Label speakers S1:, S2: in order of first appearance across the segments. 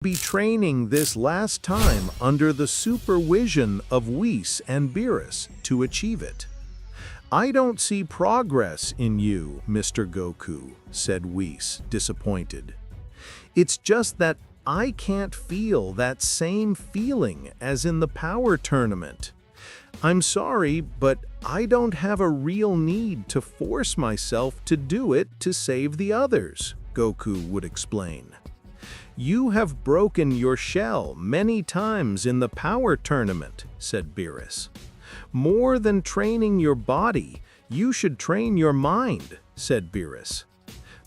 S1: Be training this last time under the supervision of Whis and Beerus to achieve it. I don't see progress in you, Mr. Goku, said Whis, disappointed. It's just that I can't feel that same feeling as in the power tournament. I'm sorry, but I don't have a real need to force myself to do it to save the others, Goku would explain. You have broken your shell many times in the power tournament, said Beerus. More than training your body, you should train your mind, said Beerus.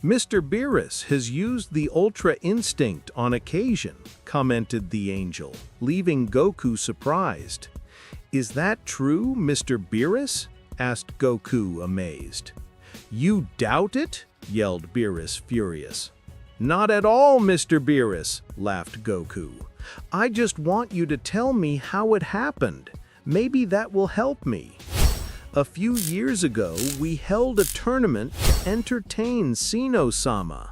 S1: Mr. Beerus has used the Ultra Instinct on occasion, commented the angel, leaving Goku surprised. Is that true, Mr. Beerus? Asked Goku, amazed. You doubt it? Yelled Beerus, furious. Not at all, Mr. Beerus, laughed Goku. I just want you to tell me how it happened. Maybe that will help me. A few years ago, we held a tournament to entertain Zeno-sama.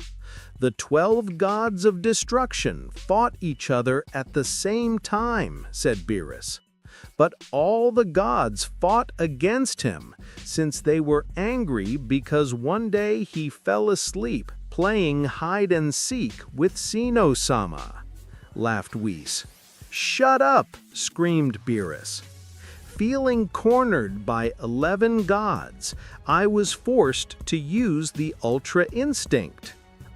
S1: The 12 gods of destruction fought each other at the same time, said Beerus. But all the gods fought against him, since they were angry because one day he fell asleep playing hide-and-seek with Zeno-sama, laughed Whis. Shut up, screamed Beerus. Feeling cornered by 11 gods, I was forced to use the Ultra Instinct.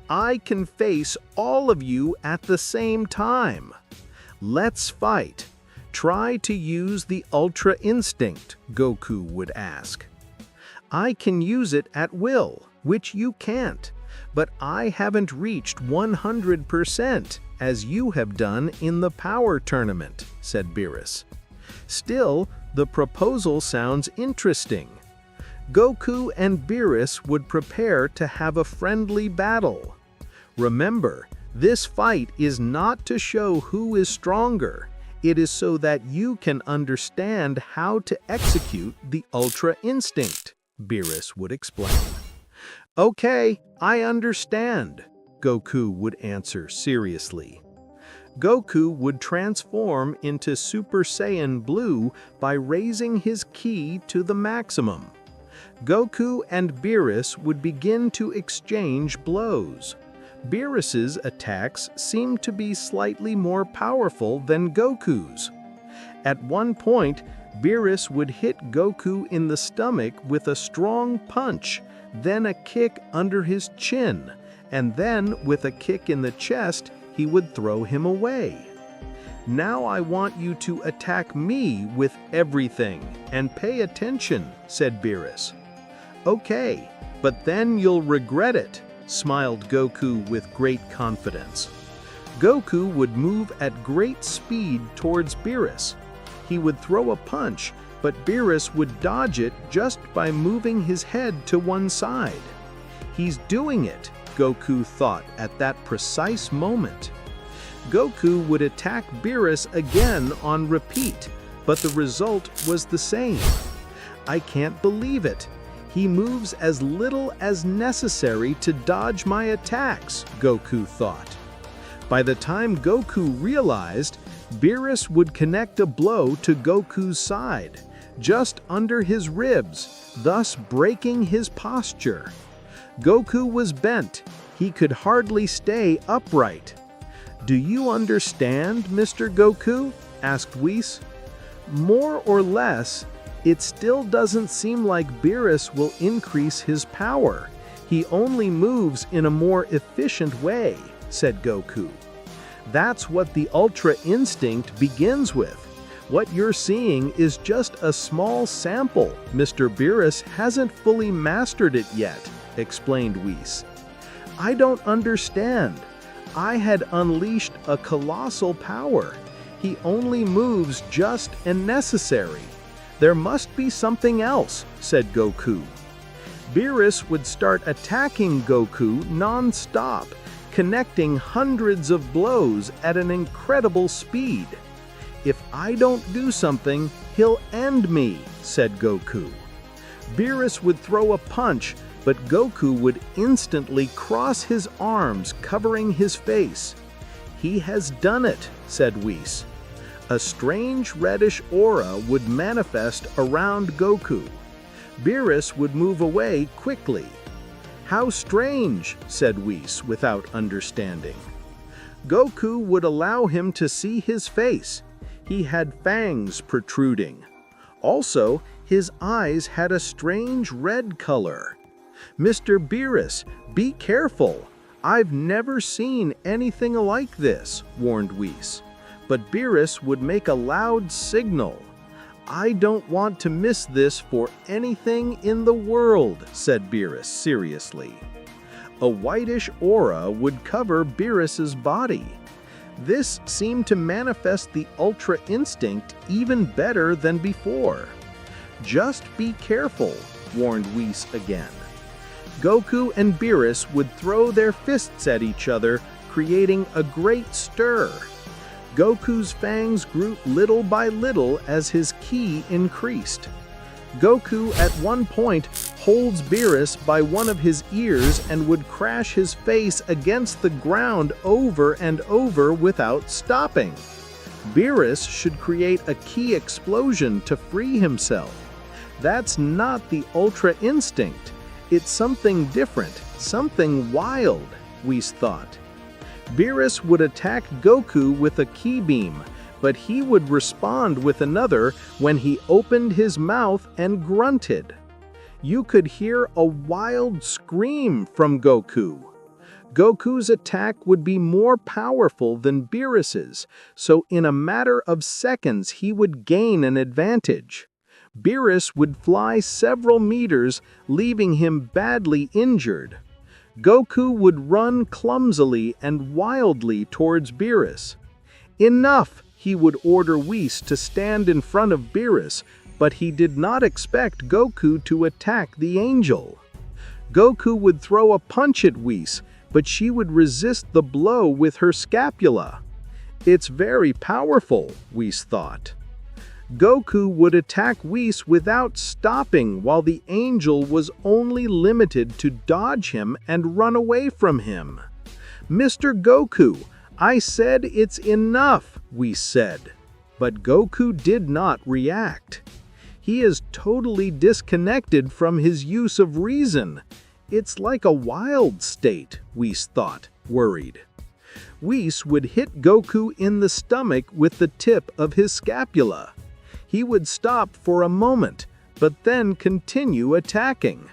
S1: I can face all of you at the same time. Let's fight. Try to use the Ultra Instinct, Goku would ask. I can use it at will, which you can't. But I haven't reached 100% as you have done in the power tournament, said Beerus. Still, the proposal sounds interesting. Goku and Beerus would prepare to have a friendly battle. Remember, this fight is not to show who is stronger. It is so that you can understand how to execute the Ultra Instinct, Beerus would explain. Okay, I understand, Goku would answer seriously. Goku would transform into Super Saiyan Blue by raising his ki to the maximum. Goku and Beerus would begin to exchange blows. Beerus's attacks seemed to be slightly more powerful than Goku's. At one point, Beerus would hit Goku in the stomach with a strong punch, then a kick under his chin, and then with a kick in the chest, he would throw him away. Now I want you to attack me with everything, and pay attention, said Beerus. Okay, but then you'll regret it, smiled Goku with great confidence. Goku would move at great speed towards Beerus. He would throw a punch, but Beerus would dodge it just by moving his head to one side. He's doing it, Goku thought at that precise moment. Goku would attack Beerus again on repeat, but the result was the same. I can't believe it. He moves as little as necessary to dodge my attacks, Goku thought. By the time Goku realized, Beerus would connect a blow to Goku's side, just under his ribs, thus breaking his posture. Goku was bent. He could hardly stay upright. Do you understand, Mr. Goku? Asked Whis. More or less, it still doesn't seem like Beerus will increase his power. He only moves in a more efficient way, said Goku. That's what the Ultra Instinct begins with. What you're seeing is just a small sample. Mr. Beerus hasn't fully mastered it yet, explained Whis. I don't understand. I had unleashed a colossal power. He only moves just and necessary. There must be something else, said Goku. Beerus would start attacking Goku non-stop, connecting hundreds of blows at an incredible speed. If I don't do something, he'll end me, said Goku. Beerus would throw a punch, but Goku would instantly cross his arms, covering his face. "He has done it," said Whis. A strange reddish aura would manifest around Goku. Beerus would move away quickly. "How strange," said Whis without understanding. Goku would allow him to see his face. He had fangs protruding. Also, his eyes had a strange red color. "Mr. Beerus, be careful. I've never seen anything like this," warned Whis. But Beerus would make a loud signal. "I don't want to miss this for anything in the world," said Beerus seriously. A whitish aura would cover Beerus's body. This seemed to manifest the Ultra Instinct even better than before. "Just be careful," warned Whis again. Goku and Beerus would throw their fists at each other, creating a great stir. Goku's fangs grew little by little as his ki increased. Goku at one point holds Beerus by one of his ears and would crash his face against the ground over and over without stopping. Beerus should create a ki explosion to free himself. That's not the Ultra Instinct. It's something different, something wild, Whis thought. Beerus would attack Goku with a ki beam, but he would respond with another when he opened his mouth and grunted. You could hear a wild scream from Goku. Goku's attack would be more powerful than Beerus's, so in a matter of seconds he would gain an advantage. Beerus would fly several meters, leaving him badly injured. Goku would run clumsily and wildly towards Beerus. "Enough!" he would order Whis to stand in front of Beerus, but he did not expect Goku to attack the angel. Goku would throw a punch at Whis, but she would resist the blow with her scapula. It's very powerful, Whis thought. Goku would attack Whis without stopping while the angel was only limited to dodge him and run away from him. "Mr. Goku, I said it's enough," Whis said. But Goku did not react. He is totally disconnected from his use of reason. It's like a wild state, Whis thought, worried. Whis would hit Goku in the stomach with the tip of his scapula. He would stop for a moment, but then continue attacking.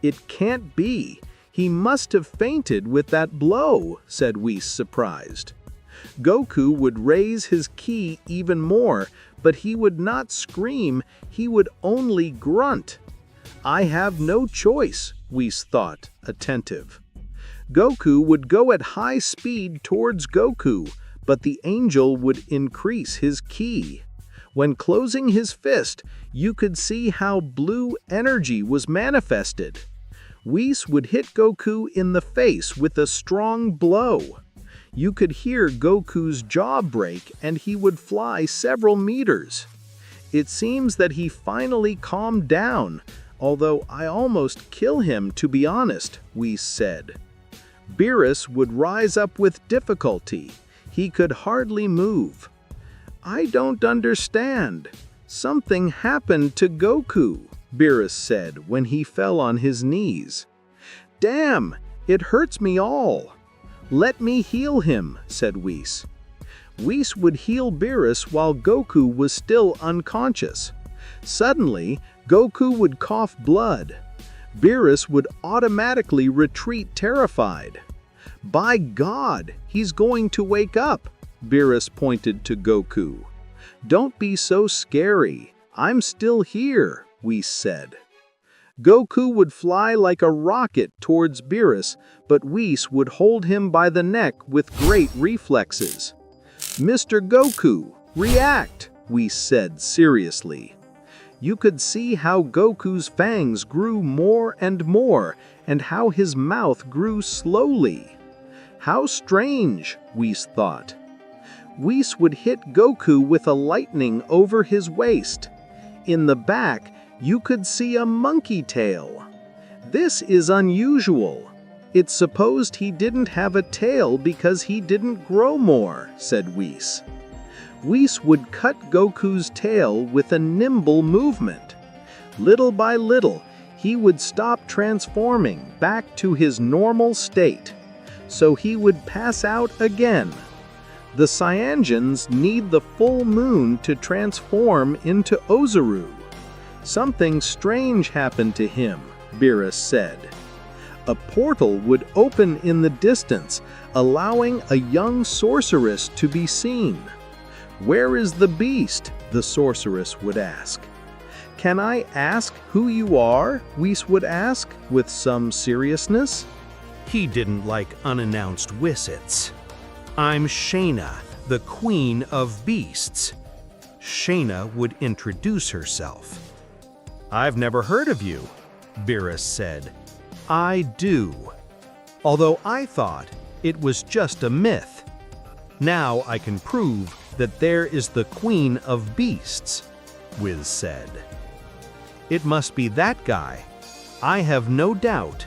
S1: "It can't be. He must have fainted with that blow," said Whis, surprised. Goku would raise his ki even more, but he would not scream, he would only grunt. "I have no choice," Whis thought, attentive. Goku would go at high speed towards Goku, but the angel would increase his ki. When closing his fist, you could see how blue energy was manifested. Whis would hit Goku in the face with a strong blow. You could hear Goku's jaw break and he would fly several meters. It seems that he finally calmed down, although I almost kill him to be honest, Whis said. Beerus would rise up with difficulty. He could hardly move. "I don't understand. Something happened to Goku," Beerus said when he fell on his knees. "Damn, it hurts me all." "Let me heal him," said Whis. Whis would heal Beerus while Goku was still unconscious. Suddenly, Goku would cough blood. Beerus would automatically retreat terrified. "By God, he's going to wake up," Beerus pointed to Goku. "Don't be so scary. I'm still here," Whis said. Goku would fly like a rocket towards Beerus, but Whis would hold him by the neck with great reflexes. "Mr. Goku, react," Whis said seriously. You could see how Goku's fangs grew more and more, and how his mouth grew slowly. How strange, Whis thought. Whis would hit Goku with a lightning over his waist. In the back, you could see a monkey tail. This is unusual. It's supposed he didn't have a tail because he didn't grow more, said Whis. Whis would cut Goku's tail with a nimble movement. Little by little, he would stop transforming back to his normal state, so he would pass out again. The Saiyajins need the full moon to transform into Ozaru. Something strange happened to him, Beerus said. A portal would open in the distance, allowing a young sorceress to be seen. "Where is the beast?" the sorceress would ask. "Can I ask who you are?" Whis would ask, with some seriousness.
S2: He didn't like unannounced visits. "I'm Shayna, the Queen of Beasts." Shayna would introduce herself. "I've never heard of you," Beerus said. "I do. Although I thought it was just a myth. Now I can prove that there is the Queen of Beasts," Whis said. "It must be that guy. I have no doubt,"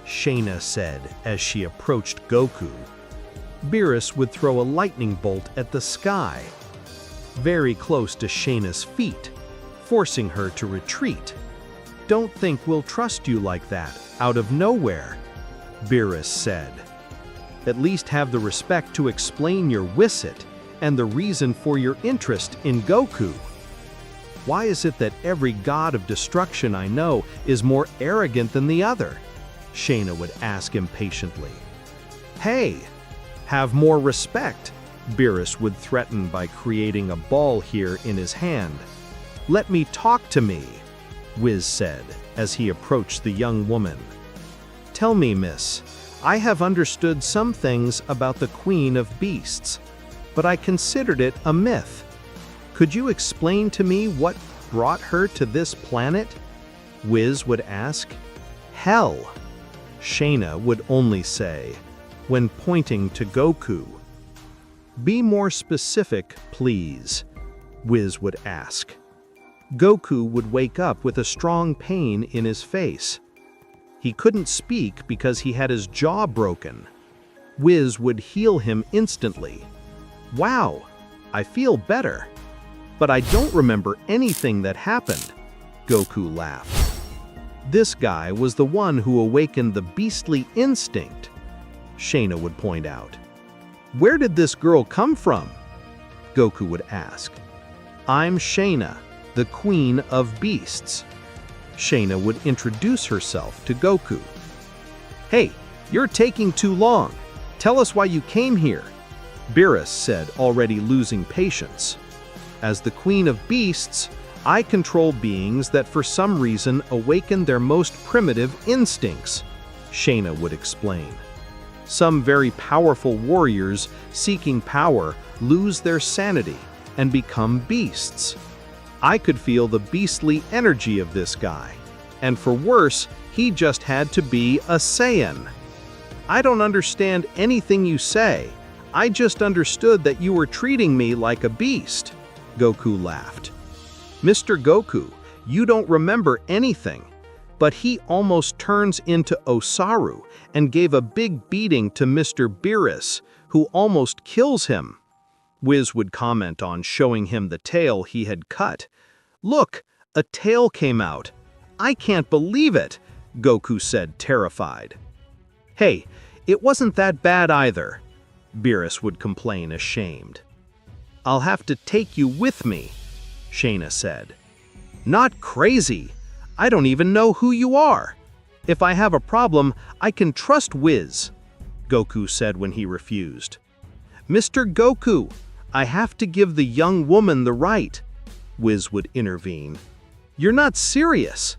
S2: Shayna said as she approached Goku. Beerus would throw a lightning bolt at the sky, very close to Shayna's feet, forcing her to retreat. "Don't think we'll trust you like that, out of nowhere," Beerus said. "At least have the respect to explain your visit and the reason for your interest in Goku. Why is it that every god of destruction I know is more arrogant than the other?" Shayna would ask impatiently. "Hey, have more respect," Beerus would threaten by creating a ball here in his hand. "Let me talk to me," Whis said as he approached the young woman. "Tell me, miss, I have understood some things about the Queen of Beasts, but I considered it a myth. Could you explain to me what brought her to this planet?" Whis would ask. "Hell," Shayna would only say, when pointing to Goku. "Be more specific, please," Whis would ask. Goku would wake up with a strong pain in his face. He couldn't speak because he had his jaw broken. Whis would heal him instantly. "Wow, I feel better. But I don't remember anything that happened," Goku laughed. "This guy was the one who awakened the beastly instinct," Shayna would point out. "Where did this girl come from?" Goku would ask. "I'm Shayna, the Queen of Beasts." Shayna would introduce herself to Goku. "Hey, you're taking too long. Tell us why you came here," Beerus said, already losing patience. "As the Queen of Beasts, I control beings that for some reason awaken their most primitive instincts," Shayna would explain. "Some very powerful warriors seeking power lose their sanity and become beasts. I could feel the beastly energy of this guy, and for worse, he just had to be a Saiyan." "I don't understand anything you say. I just understood that you were treating me like a beast," Goku laughed. "Mr. Goku, you don't remember anything, but he almost turns into Ozaru and gave a big beating to Mr. Beerus, who almost kills him." Whis would comment on showing him the tail he had cut. "Look, a tail came out. I can't believe it," Goku said, terrified. "Hey, it wasn't that bad either," Beerus would complain, ashamed. "I'll have to take you with me," Shayna said. "Not crazy. I don't even know who you are. If I have a problem, I can trust Whis," Goku said when he refused. "Mr. Goku, I have to give the young woman the right," Whis would intervene. "You're not serious,"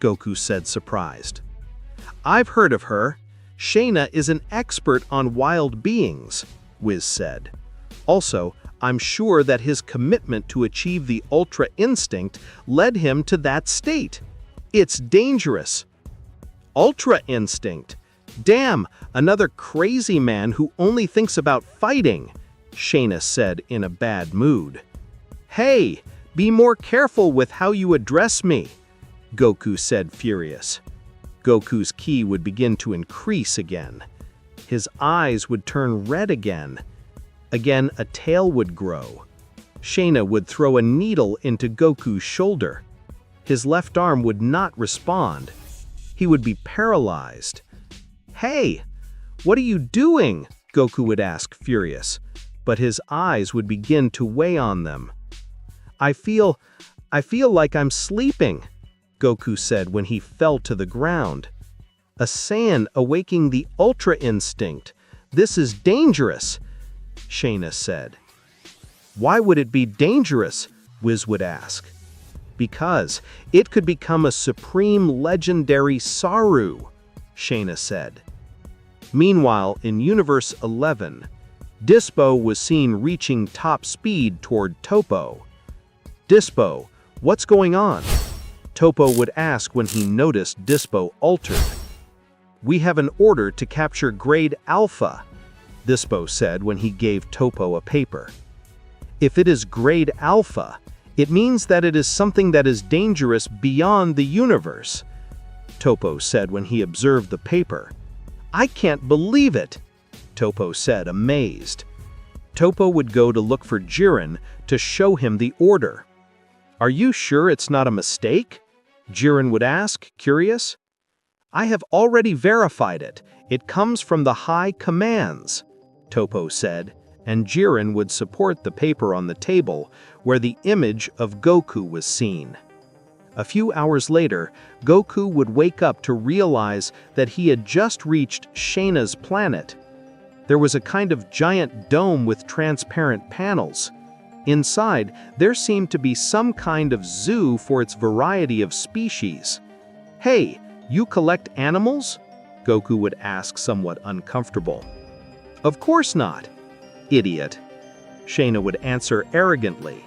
S2: Goku said, surprised. "I've heard of her. Shayna is an expert on wild beings," Whis said. "Also, I'm sure that his commitment to achieve the Ultra Instinct led him to that state. It's dangerous." "Ultra Instinct? Damn, another crazy man who only thinks about fighting," Shayna said in a bad mood. "Hey, be more careful with how you address me," Goku said, furious. Goku's ki would begin to increase again. His eyes would turn red again. Again, a tail would grow. Shayna would throw a needle into Goku's shoulder. His left arm would not respond. He would be paralyzed. "Hey, what are you doing?" Goku would ask, furious, but his eyes would begin to weigh on them. I feel like I'm sleeping," Goku said when he fell to the ground. "A Saiyan awaking the Ultra Instinct. This is dangerous," Shayna said. "Why would it be dangerous?" Whis would ask. "Because it could become a supreme legendary Saru," Shayna said. Meanwhile, in Universe 11, Dispo was seen reaching top speed toward Toppo. "Dispo, what's going on?" Toppo would ask when he noticed Dispo altered. "We have an order to capture Grade Alpha," Dispo said when he gave Toppo a paper. "If it is Grade Alpha, it means that it is something that is dangerous beyond the universe," Toppo said when he observed the paper. "I can't believe it," Toppo said, amazed. Toppo would go to look for Jiren to show him the order. "Are you sure it's not a mistake?" Jiren would ask, curious. "I have already verified it. It comes from the high commands," Toppo said, and Jiren would support the paper on the table where the image of Goku was seen. A few hours later, Goku would wake up to realize that he had just reached Shayna's planet. There was a kind of giant dome with transparent panels. Inside, there seemed to be some kind of zoo for its variety of species. "Hey, you collect animals?" Goku would ask, somewhat uncomfortable. "Of course not, idiot," Shayna would answer arrogantly.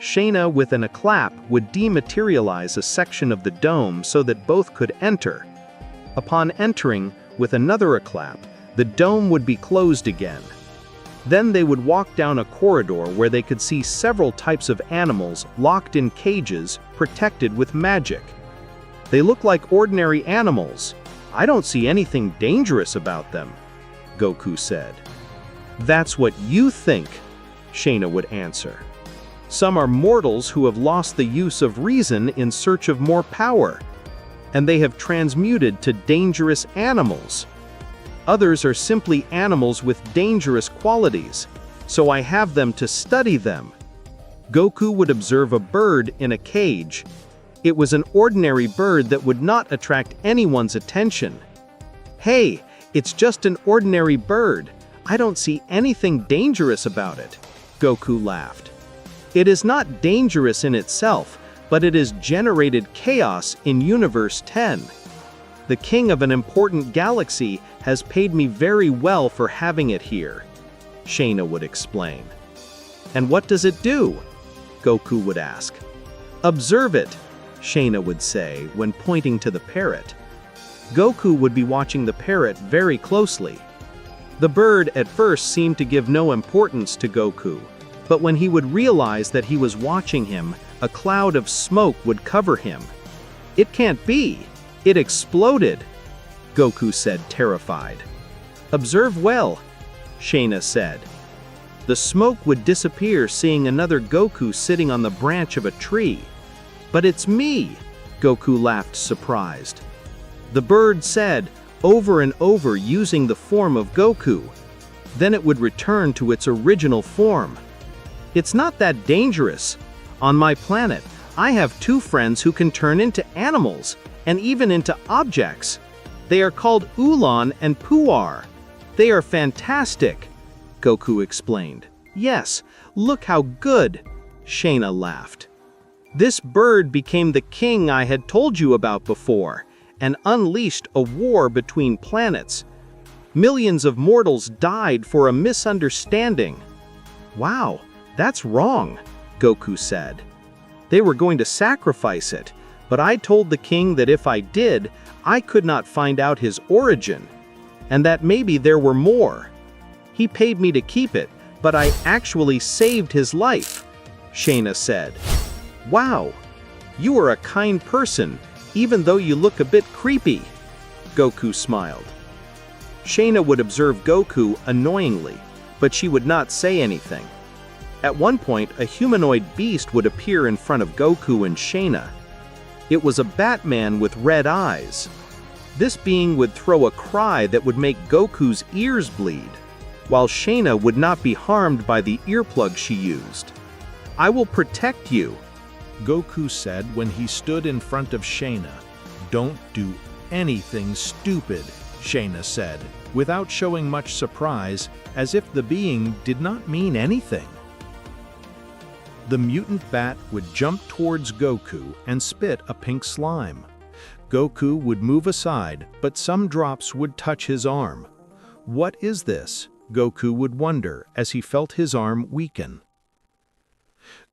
S2: Shayna, with an clap, would dematerialize a section of the dome so that both could enter. Upon entering, with another clap, the dome would be closed again. Then they would walk down a corridor where they could see several types of animals locked in cages, protected with magic. "They look like ordinary animals. I don't see anything dangerous about them," Goku said. "That's what you think," Shayna would answer. "Some are mortals who have lost the use of reason in search of more power, and they have transmuted to dangerous animals. Others are simply animals with dangerous qualities, so I have them to study them." Goku would observe a bird in a cage. It was an ordinary bird that would not attract anyone's attention. "Hey, it's just an ordinary bird. I don't see anything dangerous about it," Goku laughed. "It is not dangerous in itself, but it has generated chaos in Universe 10. The king of an important galaxy has paid me very well for having it here," Shayna would explain. "And what does it do?" Goku would ask. "Observe it," Shayna would say when pointing to the parrot. Goku would be watching the parrot very closely. The bird at first seemed to give no importance to Goku, but when he would realize that he was watching him, a cloud of smoke would cover him. "It can't be! It exploded!" Goku said, terrified. "Observe well," Shayna said. The smoke would disappear, seeing another Goku sitting on the branch of a tree. "But it's me!" Goku laughed, surprised. The bird said, over and over, using the form of Goku. Then it would return to its original form. "It's not that dangerous. On my planet, I have 2 friends who can turn into animals, and even into objects. They are called Ulan and Puar. They are fantastic," Goku explained. "Yes, look how good," Shayna laughed. "This bird became the king I had told you about before, and unleashed a war between planets. Millions of mortals died for a misunderstanding." "Wow, that's wrong," Goku said. "They were going to sacrifice it, but I told the king that if I did, I could not find out his origin, and that maybe there were more. He paid me to keep it, but I actually saved his life," Shayna said. "Wow, you are a kind person, even though you look a bit creepy," Goku smiled. Shayna would observe Goku annoyingly, but she would not say anything. At one point, a humanoid beast would appear in front of Goku and Shayna. It was a Batman with red eyes. This being would throw a cry that would make Goku's ears bleed, while Shayna would not be harmed by the earplug she used. "I will protect you,"
S1: Goku said when he stood in front of Shayna. "Don't do anything stupid," Shayna said, without showing much surprise, as if the being did not mean anything. The mutant bat would jump towards Goku and spit a pink slime. Goku would move aside, but some drops would touch his arm. "What is this?" Goku would wonder as he felt his arm weaken.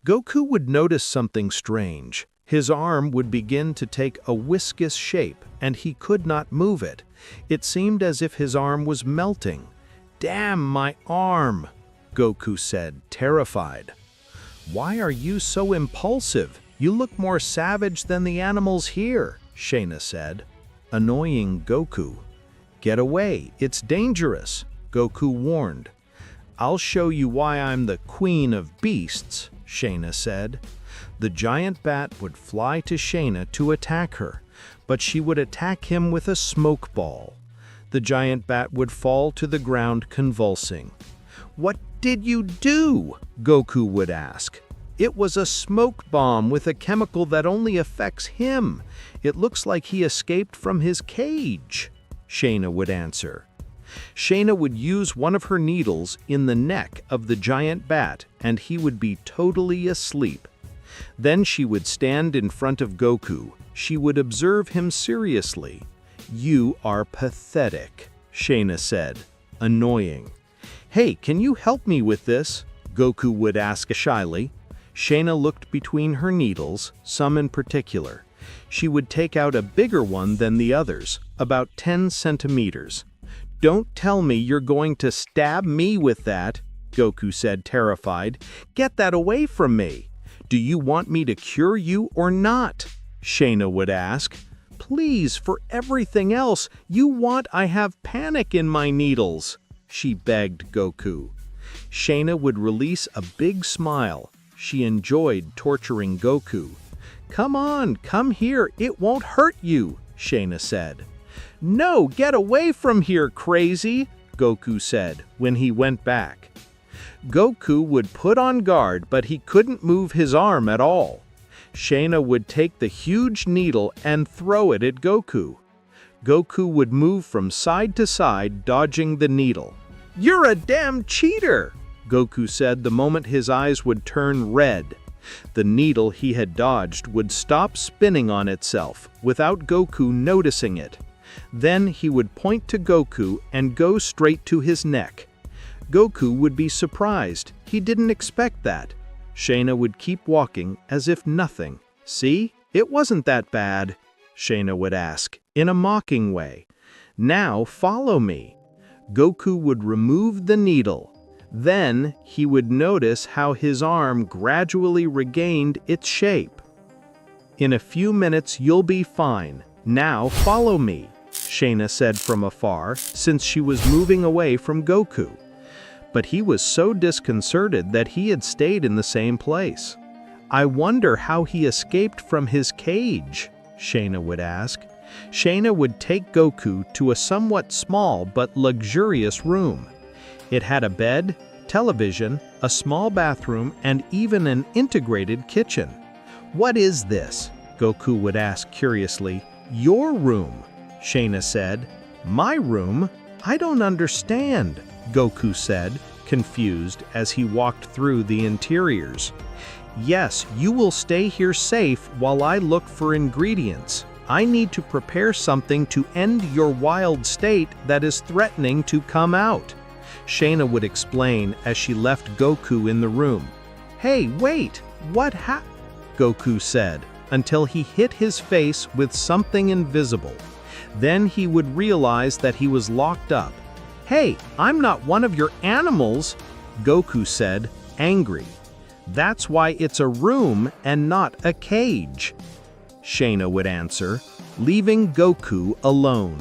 S1: Goku would notice something strange. His arm would begin to take a viscous shape, and he could not move it. It seemed as if his arm was melting. "Damn my arm," Goku said, terrified. "Why are you so impulsive? You look more savage than the animals here," Shayna said, annoying Goku. "Get away, it's dangerous," Goku warned. "I'll show you why I'm the Queen of Beasts," Shayna said. The giant bat would fly to Shayna to attack her, but she would attack him with a smoke ball. The giant bat would fall to the ground convulsing. "What did you do?" Goku would ask. "It was a smoke bomb with a chemical that only affects him. It looks like he escaped from his cage," Shayna would answer. Shayna would use one of her needles in the neck of the giant bat, and he would be totally asleep. Then she would stand in front of Goku. She would observe him seriously. "You are pathetic," Shayna said, annoying. "Hey, can you help me with this?" Goku would ask shyly. Shayna looked between her needles, some in particular. She would take out a bigger one than the others, about 10 centimeters. "Don't tell me you're going to stab me with that," Goku said, terrified. "Get that away from me. Do you want me to cure you or not?" Shayna would ask. "Please, for everything else, I have panic in my needles," she begged Goku. Shayna would release a big smile. She enjoyed torturing Goku. "Come on, come here, it won't hurt you," Shayna said. "No, get away from here, crazy," Goku said when he went back. Goku would put on guard, but he couldn't move his arm at all. Shayna would take the huge needle and throw it at Goku. Goku would move from side to side, dodging the needle. "You're a damn cheater," Goku said the moment his eyes would turn red. The needle he had dodged would stop spinning on itself, without Goku noticing it. Then he would point to Goku and go straight to his neck. Goku would be surprised. He didn't expect that. Shayna would keep walking as if nothing. "See? It wasn't that bad," Shayna would ask, in a mocking way. "Now follow me." Goku would remove the needle. Then he would notice how his arm gradually regained its shape. "In a few minutes you'll be fine. Now follow me," Shayna said from afar, since she was moving away from Goku. But he was so disconcerted that he had stayed in the same place. "I wonder how he escaped from his cage," Shayna would ask. Shayna would take Goku to a somewhat small but luxurious room. It had a bed, television, a small bathroom, and even an integrated kitchen. "What is this?" Goku would ask curiously. "Your room," Shayna said. "My room? I don't understand," Goku said, confused as he walked through the interiors. "Yes, you will stay here safe while I look for ingredients. I need to prepare something to end your wild state that is threatening to come out," Shayna would explain as she left Goku in the room. "Hey, wait! What Goku said, until he hit his face with something invisible. Then he would realize that he was locked up. "Hey, I'm not one of your animals," Goku said, angry. "That's why it's a room and not a cage," Shayna would answer, leaving Goku alone.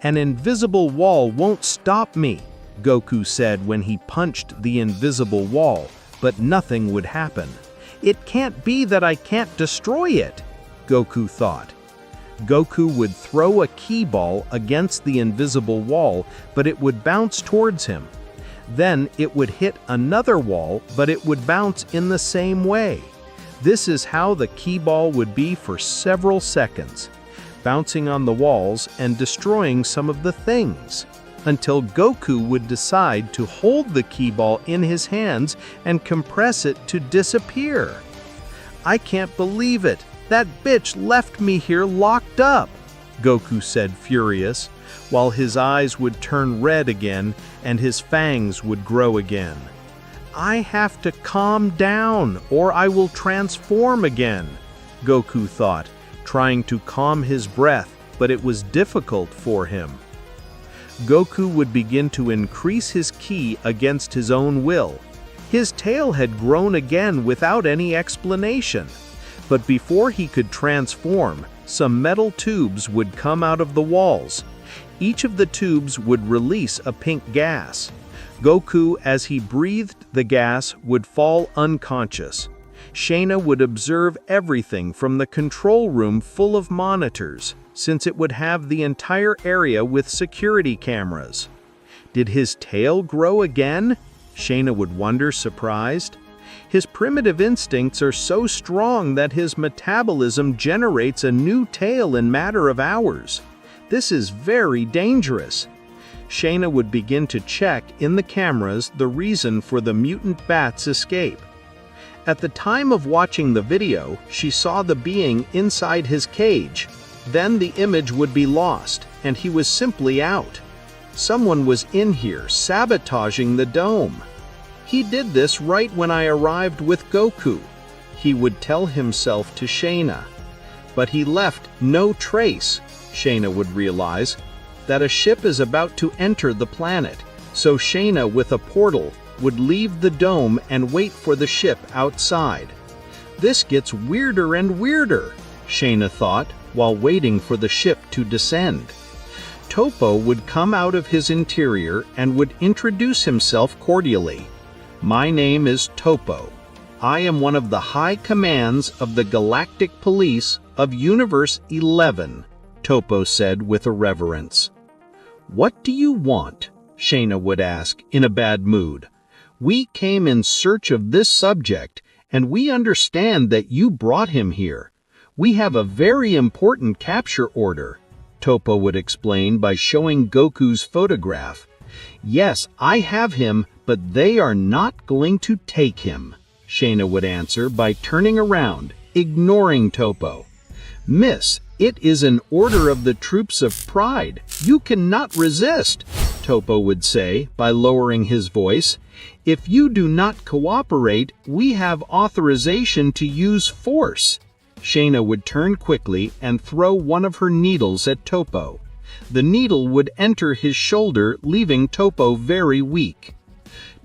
S2: "An invisible wall won't stop me," Goku said when he punched the invisible wall, but nothing would happen. "It can't be that I can't destroy it," Goku thought. Goku would throw a key ball against the invisible wall, but it would bounce towards him. Then it would hit another wall, but it would bounce in the same way. This is how the key ball would be for several seconds, bouncing on the walls and destroying some of the things, until Goku would decide to hold the key ball in his hands and compress it to disappear. "I can't believe it! That bitch left me here locked up," Goku said, furious, while his eyes would turn red again and his fangs would grow again. "I have to calm down or I will transform again," Goku thought, trying to calm his breath, but it was difficult for him. Goku would begin to increase his ki against his own will. His tail had grown again without any explanation. But before he could transform, some metal tubes would come out of the walls. Each of the tubes would release a pink gas. Goku, as he breathed the gas, would fall unconscious. Shayna would observe everything from the control room full of monitors, since it would have the entire area with security cameras. Did his tail grow again? Shayna would wonder, surprised. His primitive instincts are so strong that his metabolism generates a new tail in a matter of hours. This is very dangerous. Shayna would begin to check in the cameras the reason for the mutant bat's escape. At the time of watching the video, she saw the being inside his cage. Then the image would be lost, and he was simply out. Someone was in here sabotaging the dome. He did this right when I arrived with Goku, he would tell himself to Shayna. But he left no trace. Shayna would realize that a ship is about to enter the planet, so Shayna with a portal would leave the dome and wait for the ship outside. This gets weirder and weirder, Shayna thought, while waiting for the ship to descend. Topo would come out of his interior and would introduce himself cordially. "My name is Topo. I am one of the high commands of the Galactic Police of Universe 11, Topo said with irreverence. "What do you want?" Shayna would ask in a bad mood. "We came in search of this subject, and we understand that you brought him here. We have a very important capture order," Topo would explain by showing Goku's photograph. "Yes, I have him, but they are not going to take him," Shayna would answer by turning around, ignoring Topo. "Miss, it is an order of the troops of Pride. You cannot resist," Topo would say by lowering his voice. "If you do not cooperate, we have authorization to use force." Shayna would turn quickly and throw one of her needles at Topo. The needle would enter his shoulder, leaving Topo very weak.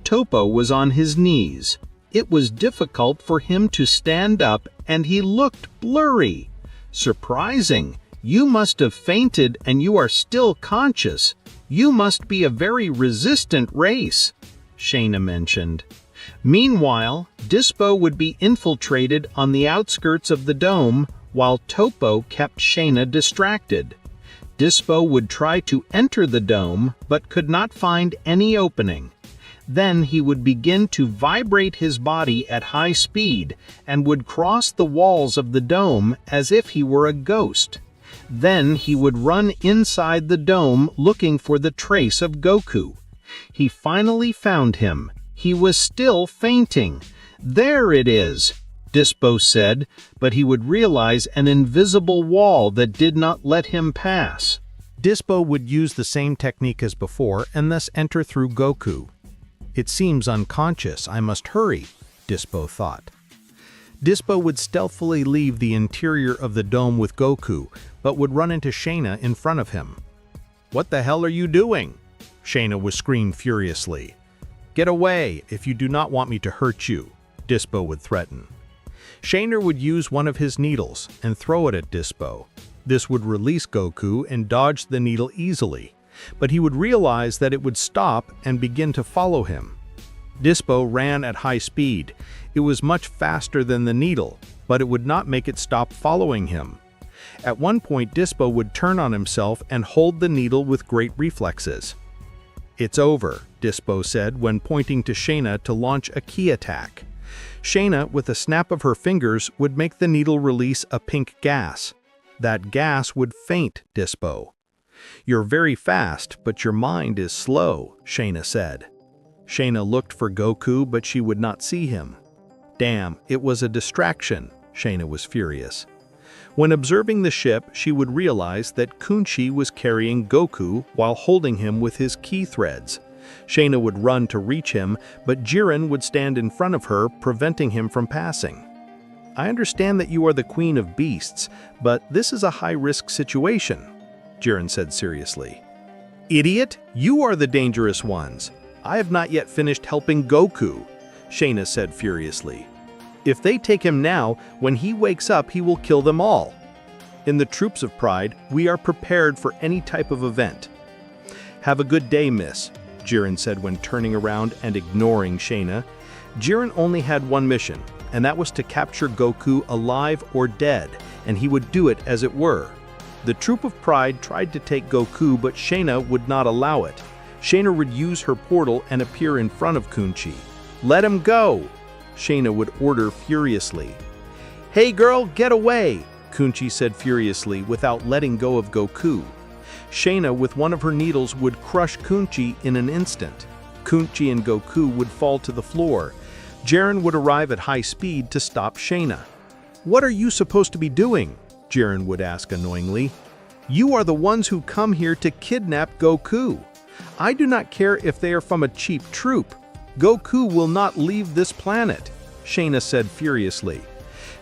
S2: Topo was on his knees. It was difficult for him to stand up, and he looked blurry. "Surprising. You must have fainted and you are still conscious. You must be a very resistant race," Shayna mentioned. Meanwhile, Dispo would be infiltrated on the outskirts of the dome, while Topo kept Shayna distracted. Dispo would try to enter the dome, but could not find any opening. Then he would begin to vibrate his body at high speed and would cross the walls of the dome as if he were a ghost. Then he would run inside the dome looking for the trace of Goku. He finally found him. He was still fainting. "There it is," Dispo said, but he would realize an invisible wall that did not let him pass.
S1: Dispo would use the same technique as before and thus enter through Goku. "It seems unconscious. I must hurry," Dispo thought. Dispo would stealthily leave the interior of the dome with Goku, but would run into Shayna in front of him. "What the hell are you doing?" Shayna would scream furiously. "Get away if you do not want me to hurt you," Dispo would threaten. Shayna would use one of his needles and throw it at Dispo.
S2: This would release Goku and dodge the needle easily, but he would realize that it would stop and begin to follow him. Dispo ran at high speed. It was much faster than the needle, but it would not make it stop following him. At one point, Dispo would turn on himself and hold the needle with great reflexes. "It's over," Dispo said when pointing to Shayna to launch a key attack. Shayna, with a snap of her fingers, would make the needle release a pink gas. That gas would faint Dispo. "You're very fast, but your mind is slow," Shayna said. Shayna looked for Goku, but she would not see him. Damn, it was a distraction, Shayna was furious. When observing the ship, she would realize that Kunchi was carrying Goku while holding him with his key threads. Shayna would run to reach him, but Jiren would stand in front of her, preventing him from passing. "I understand that you are the Queen of Beasts, but this is a high-risk situation," Jiren said seriously. "Idiot, you are the dangerous ones. I have not yet finished helping Goku," Shayna said furiously. "If they take him now, when he wakes up he will kill them all. In the Troops of Pride, we are prepared for any type of event." "Have a good day, miss," Jiren said when turning around and ignoring Shayna. Jiren only had one mission, and that was to capture Goku alive or dead, and he would do it as it were. The Troop of Pride tried to take Goku, but Shayna would not allow it. Shayna would use her portal and appear in front of Kunchi. "Let him go!" Shayna would order furiously. "Hey girl, get away!" Kunchi said furiously without letting go of Goku. Shayna, with one of her needles, would crush Kunchi in an instant. Kunchi and Goku would fall to the floor. Jiren would arrive at high speed to stop Shayna. "What are you supposed to be doing?" Jiren would ask annoyingly. "You are the ones who come here to kidnap Goku. I do not care if they are from a cheap troop. Goku will not leave this planet," Shayna said furiously.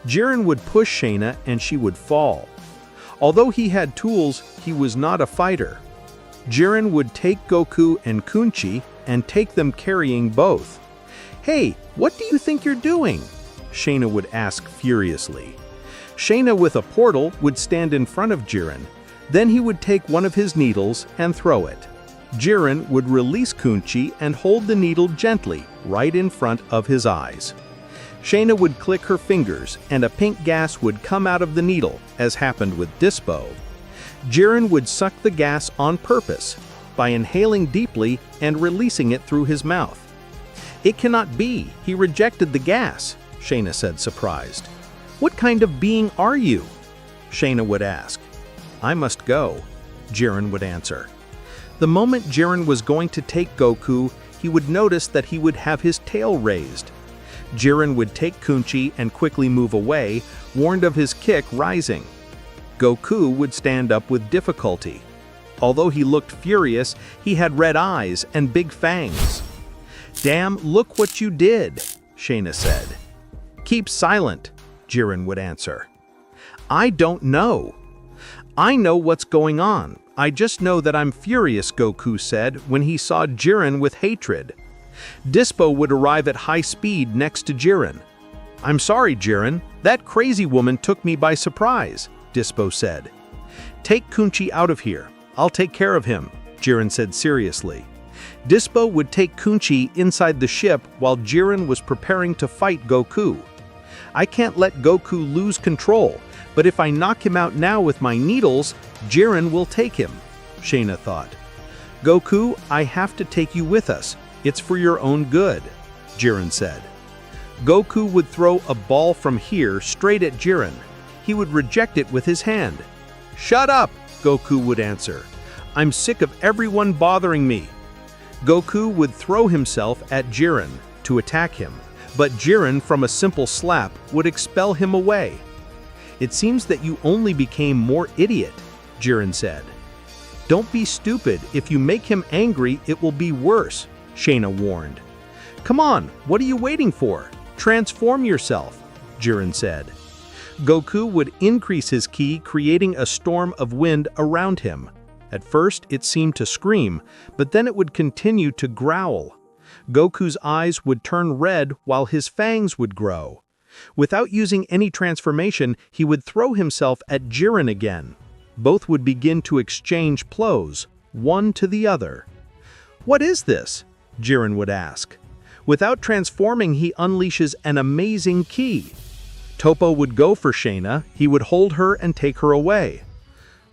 S2: Jiren would push Shayna and she would fall. Although he had tools, he was not a fighter. Jiren would take Goku and Kunchi and take them carrying both. "Hey, what do you think you're doing?" Shayna would ask furiously. Shayna, with a portal, would stand in front of Jiren. Then he would take one of his needles and throw it. Jiren would release Kunchi and hold the needle gently, right in front of his eyes. Shayna would click her fingers, and a pink gas would come out of the needle, as happened with Dispo. Jiren would suck the gas on purpose, by inhaling deeply and releasing it through his mouth. "It cannot be, he rejected the gas," Shayna said surprised. "What kind of being are you?" Shayna would ask. "I must go," Jiren would answer. The moment Jiren was going to take Goku, he would notice that he would have his tail raised. Jiren would take Kunchi and quickly move away, warned of his kick rising. Goku would stand up with difficulty. Although he looked furious, he had red eyes and big fangs. "Damn, look what you did," Shayna said. "Keep silent," Jiren would answer. "I don't know." "I know what's going on. I just know that I'm furious," Goku said when he saw Jiren with hatred. Dispo would arrive at high speed next to Jiren. "I'm sorry, Jiren. That crazy woman took me by surprise," Dispo said. "Take Kunchi out of here. I'll take care of him," Jiren said seriously. Dispo would take Kunchi inside the ship while Jiren was preparing to fight Goku. "I can't let Goku lose control, but if I knock him out now with my needles, Jiren will take him," Shayna thought. "Goku, I have to take you with us. It's for your own good," Jiren said. Goku would throw a ball from here straight at Jiren. He would reject it with his hand. "Shut up," Goku would answer. "I'm sick of everyone bothering me." Goku would throw himself at Jiren to attack him, but Jiren, from a simple slap, would expel him away. "It seems that you only became more idiot," Jiren said. "Don't be stupid. If you make him angry, it will be worse," Shayna warned. "Come on, what are you waiting for? Transform yourself," Jiren said. Goku would increase his ki, creating a storm of wind around him. At first, it seemed to scream, but then it would continue to growl. Goku's eyes would turn red while his fangs would grow. Without using any transformation, he would throw himself at Jiren again. Both would begin to exchange blows, one to the other. "What is this?" Jiren would ask. Without transforming, he unleashes an amazing ki. Toppo would go for Shayna, he would hold her and take her away.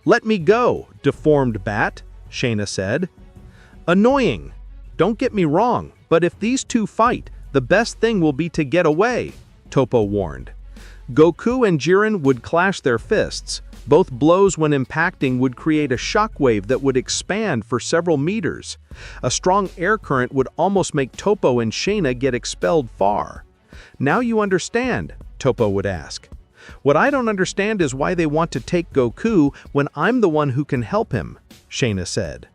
S2: "Let me go, deformed bat," Shayna said. "Annoying. Don't get me wrong, but if these two fight, the best thing will be to get away," Toppo warned. Goku and Jiren would clash their fists. Both blows when impacting would create a shockwave that would expand for several meters. A strong air current would almost make Toppo and Shayna get expelled far. "Now you understand," Toppo would ask. "What I don't understand is why they want to take Goku when I'm the one who can help him," Shayna said.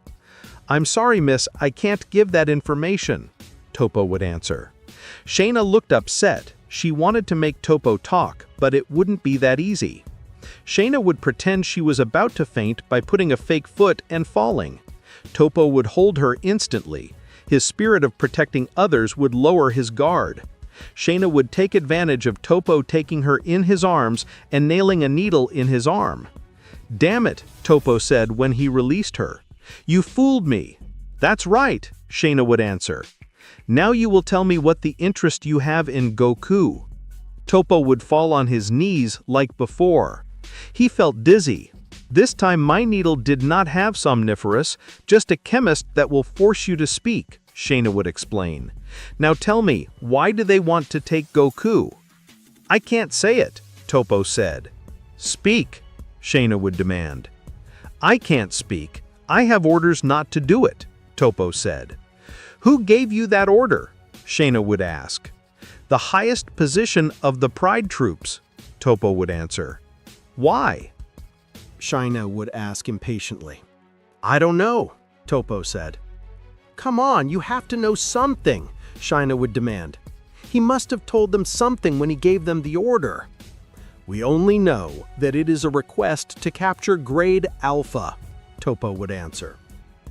S2: "I'm sorry, miss, I can't give that information," Toppo would answer. Shayna looked upset. She wanted to make Toppo talk, but it wouldn't be that easy. Shayna would pretend she was about to faint by putting a fake foot and falling. Toppo would hold her instantly. His spirit of protecting others would lower his guard. Shayna would take advantage of Toppo taking her in his arms and nailing a needle in his arm. "Damn it," Toppo said when he released her. "You fooled me." "That's right," Shayna would answer. "Now you will tell me what the interest you have in Goku." Toppo would fall on his knees like before. He felt dizzy. "This time my needle did not have somniferous, just a chemist that will force you to speak," Shayna would explain. "Now tell me, why do they want to take Goku?" "I can't say it," Toppo said. "Speak," Shayna would demand. "I can't speak. I have orders not to do it," Toppo said. "Who gave you that order?" Shayna would ask. "The highest position of the Pride troops," Toppo would answer. "Why?" Shayna would ask impatiently. "I don't know," Toppo said. "Come on, you have to know something," Shayna would demand. "He must have told them something when he gave them the order." "We only know that it is a request to capture Grade Alpha," Toppo would answer.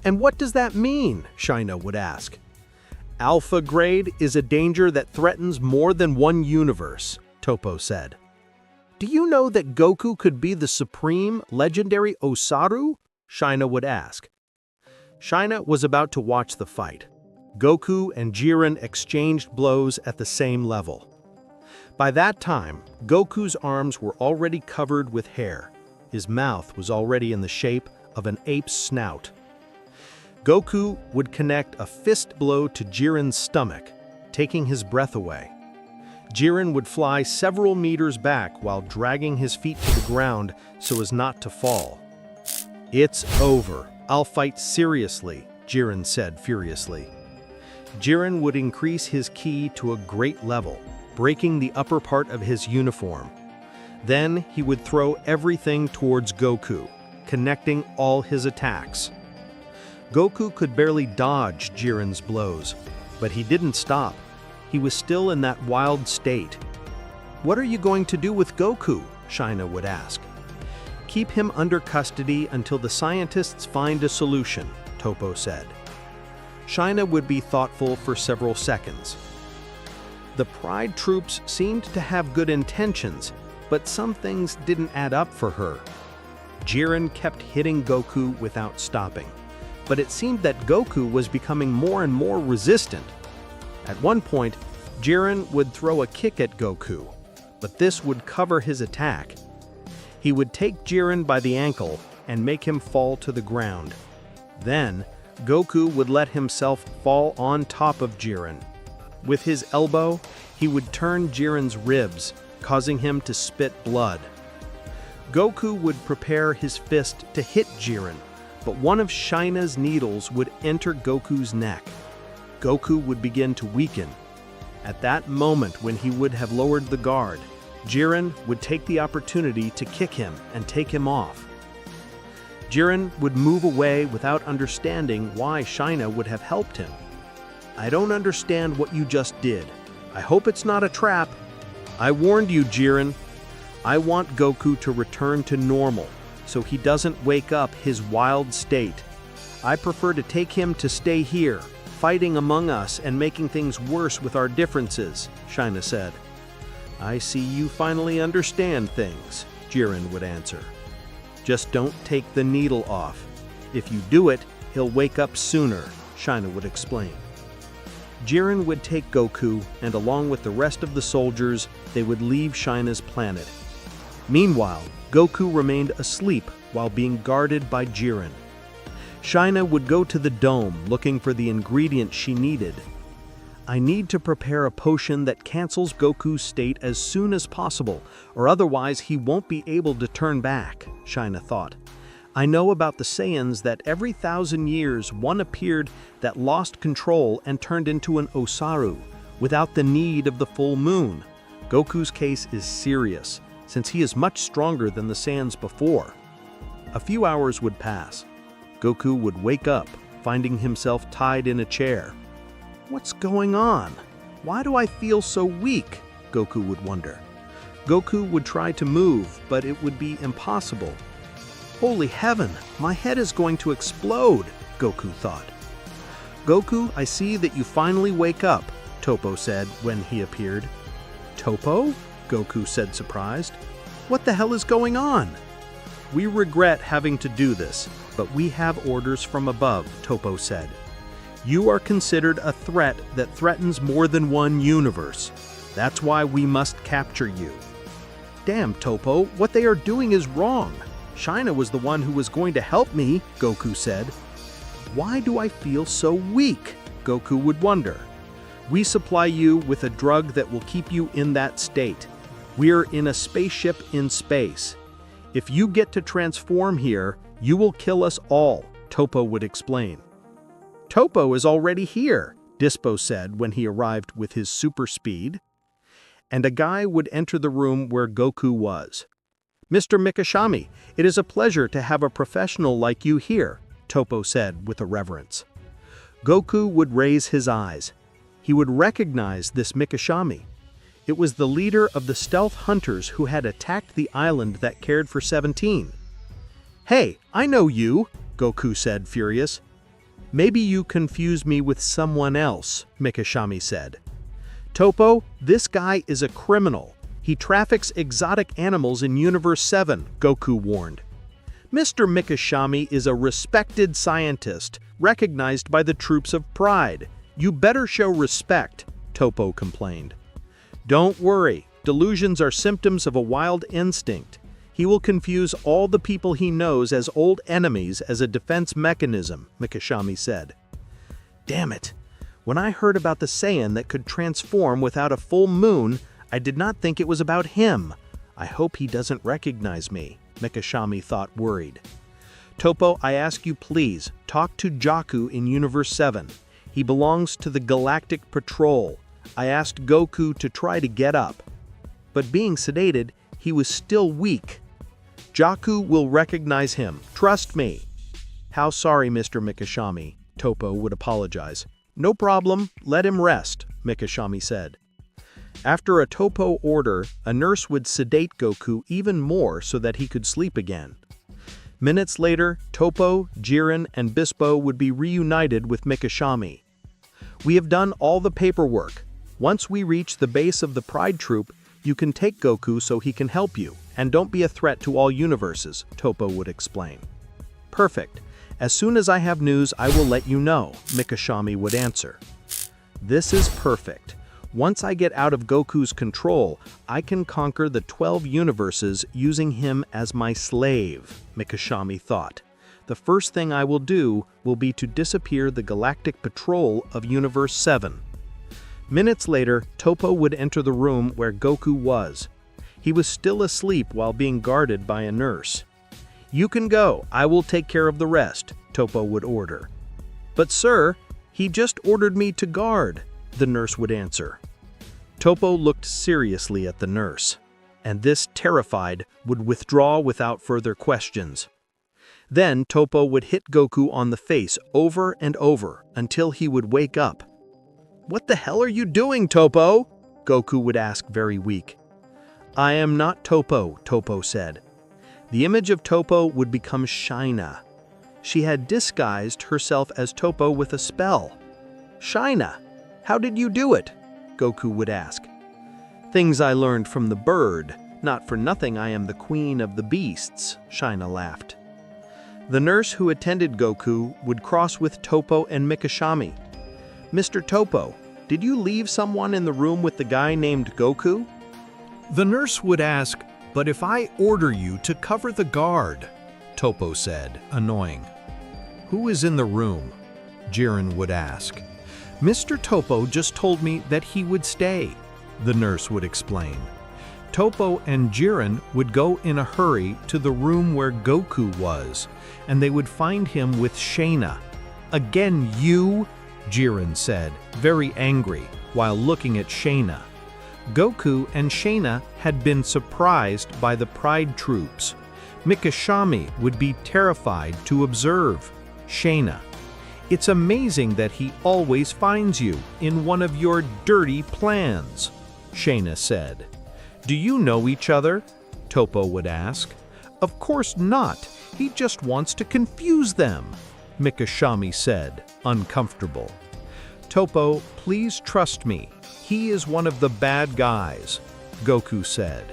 S2: "And what does that mean?" Shayna would ask. "Alpha grade is a danger that threatens more than one universe," Toppo said. "Do you know that Goku could be the supreme, legendary Ozaru?" Shayna would ask. Shayna was about to watch the fight. Goku and Jiren exchanged blows at the same level. By that time, Goku's arms were already covered with hair. His mouth was already in the shape of an ape's snout. Goku would connect a fist blow to Jiren's stomach, taking his breath away. Jiren would fly several meters back while dragging his feet to the ground so as not to fall. "It's over. I'll fight seriously," Jiren said furiously. Jiren would increase his ki to a great level, breaking the upper part of his uniform. Then he would throw everything towards Goku, connecting all his attacks. Goku could barely dodge Jiren's blows, but he didn't stop. He was still in that wild state. "What are you going to do with Goku?" Shayna would ask. "Keep him under custody until the scientists find a solution," Toppo said. Shayna would be thoughtful for several seconds. The Pride troops seemed to have good intentions, but some things didn't add up for her. Jiren kept hitting Goku without stopping, but it seemed that Goku was becoming more and more resistant. At one point, Jiren would throw a kick at Goku, but this would cover his attack. He would take Jiren by the ankle and make him fall to the ground. Then, Goku would let himself fall on top of Jiren. With his elbow, he would turn Jiren's ribs, causing him to spit blood. Goku would prepare his fist to hit Jiren, but one of Shayna's needles would enter Goku's neck. Goku would begin to weaken. At that moment when he would have lowered the guard, Jiren would take the opportunity to kick him and take him off. Jiren would move away without understanding why Shayna would have helped him. "I don't understand what you just did. I hope it's not a trap. I warned you, Jiren. I want Goku to return to normal, so he doesn't wake up his wild state. I prefer to take him to stay here, fighting among us and making things worse with our differences," Shayna said. "I see you finally understand things," Jiren would answer. Just don't take the needle off. If you do it, he'll wake up sooner, Shaina would explain. Jiren would take Goku, and along with the rest of the soldiers, they would leave Shaina's planet. Meanwhile, Goku remained asleep while being guarded by Jiren. Shaina would go to the dome looking for the ingredient she needed. I need to prepare a potion that cancels Goku's state as soon as possible, or otherwise he won't be able to turn back, Shaina thought. I know about the Saiyans that every 1,000 years one appeared that lost control and turned into an Ozaru, without the need of the full moon. Goku's case is serious, since he is much stronger than the Saiyans before. A few hours would pass. Goku would wake up, finding himself tied in a chair. What's going on? Why do I feel so weak? Goku would wonder. Goku would try to move, but it would be impossible. Holy heaven, my head is going to explode, Goku thought. Goku, I see that you finally wake up, Toppo said when he appeared. Toppo? Goku said, surprised. What the hell is going on? We regret having to do this, but we have orders from above, Toppo said. You are considered a threat that threatens more than one universe. That's why we must capture you. Damn, Toppo, what they are doing is wrong. Shaina was the one who was going to help me, Goku said. Why do I feel so weak? Goku would wonder. We supply you with a drug that will keep you in that state. We're in a spaceship in space. If you get to transform here, you will kill us all, Toppo would explain. Toppo is already here, Dispo said when he arrived with his super speed. And a guy would enter the room where Goku was. Mr. Mikishami, it is a pleasure to have a professional like you here, Toppo said with a reverence. Goku would raise his eyes. He would recognize this Mikishami. It was the leader of the stealth hunters who had attacked the island that cared for 17. Hey, I know you, Goku said, furious. Maybe you confuse me with someone else, Mikishami said. Toppo, this guy is a criminal. He traffics exotic animals in Universe 7, Goku warned. Mr. Mikishami is a respected scientist, recognized by the troops of Pride. You better show respect, Toppo complained. Don't worry, delusions are symptoms of a wild instinct. He will confuse all the people he knows as old enemies as a defense mechanism, Mikishami said. Damn it! When I heard about the Saiyan that could transform without a full moon, I did not think it was about him. I hope he doesn't recognize me, Mikishami thought, worried. Toppo, I ask you please, talk to Jakku in Universe 7. He belongs to the Galactic Patrol. I asked Goku to try to get up. But being sedated, he was still weak. Jakku will recognize him. Trust me. How sorry, Mr. Mikishami, Toppo would apologize. No problem, let him rest, Mikishami said. After a Toppo order, a nurse would sedate Goku even more so that he could sleep again. Minutes later, Toppo, Jiren, and Bispo would be reunited with Mikishami. We have done all the paperwork. Once we reach the base of the Pride Troop, you can take Goku so he can help you, and don't be a threat to all universes, Toppo would explain. Perfect. As soon as I have news, I will let you know, Mikishami would answer. This is perfect. Once I get out of Goku's control, I can conquer the 12 universes using him as my slave, Mikishami thought. The first thing I will do will be to disappear the Galactic Patrol of Universe 7. Minutes later, Toppo would enter the room where Goku was. He was still asleep while being guarded by a nurse. You can go, I will take care of the rest, Toppo would order. But sir, he just ordered me to guard, the nurse would answer. Toppo looked seriously at the nurse, and this, terrified, would withdraw without further questions. Then Toppo would hit Goku on the face over and over until he would wake up. What the hell are you doing, Toppo? Goku would ask, very weak. I am not Toppo, Toppo said. The image of Toppo would become Shaina. She had disguised herself as Toppo with a spell. Shaina, how did you do it? Goku would ask. Things I learned from the bird, Not for nothing I am the queen of the beasts, Shaina laughed. The nurse who attended Goku would cross with Toppo and Mikashami. Mr. Toppo, did you leave someone in the room with the guy named Goku?
S1: The nurse would ask, "But if I order you to cover the guard," Toppo said, annoying. "Who is in the room?" Jiren would ask. "Mr. Toppo just told me that he would stay," the nurse would explain. Toppo and Jiren would go in a hurry to the room where Goku was, and they would find him with Shaina. "Again you?" Jiren said, very angry, while looking at Shaina. Goku and Shaina had been surprised by the Pride troops. Mikashami would be terrified to observe Shaina. "It's amazing that he always finds you in one of your dirty plans," Shaina said. "Do you know each other?" Toppo would ask. "Of course not. He just wants to confuse them," Mikashami said, uncomfortable. "Toppo, please trust me. He is one of the bad guys," Goku said.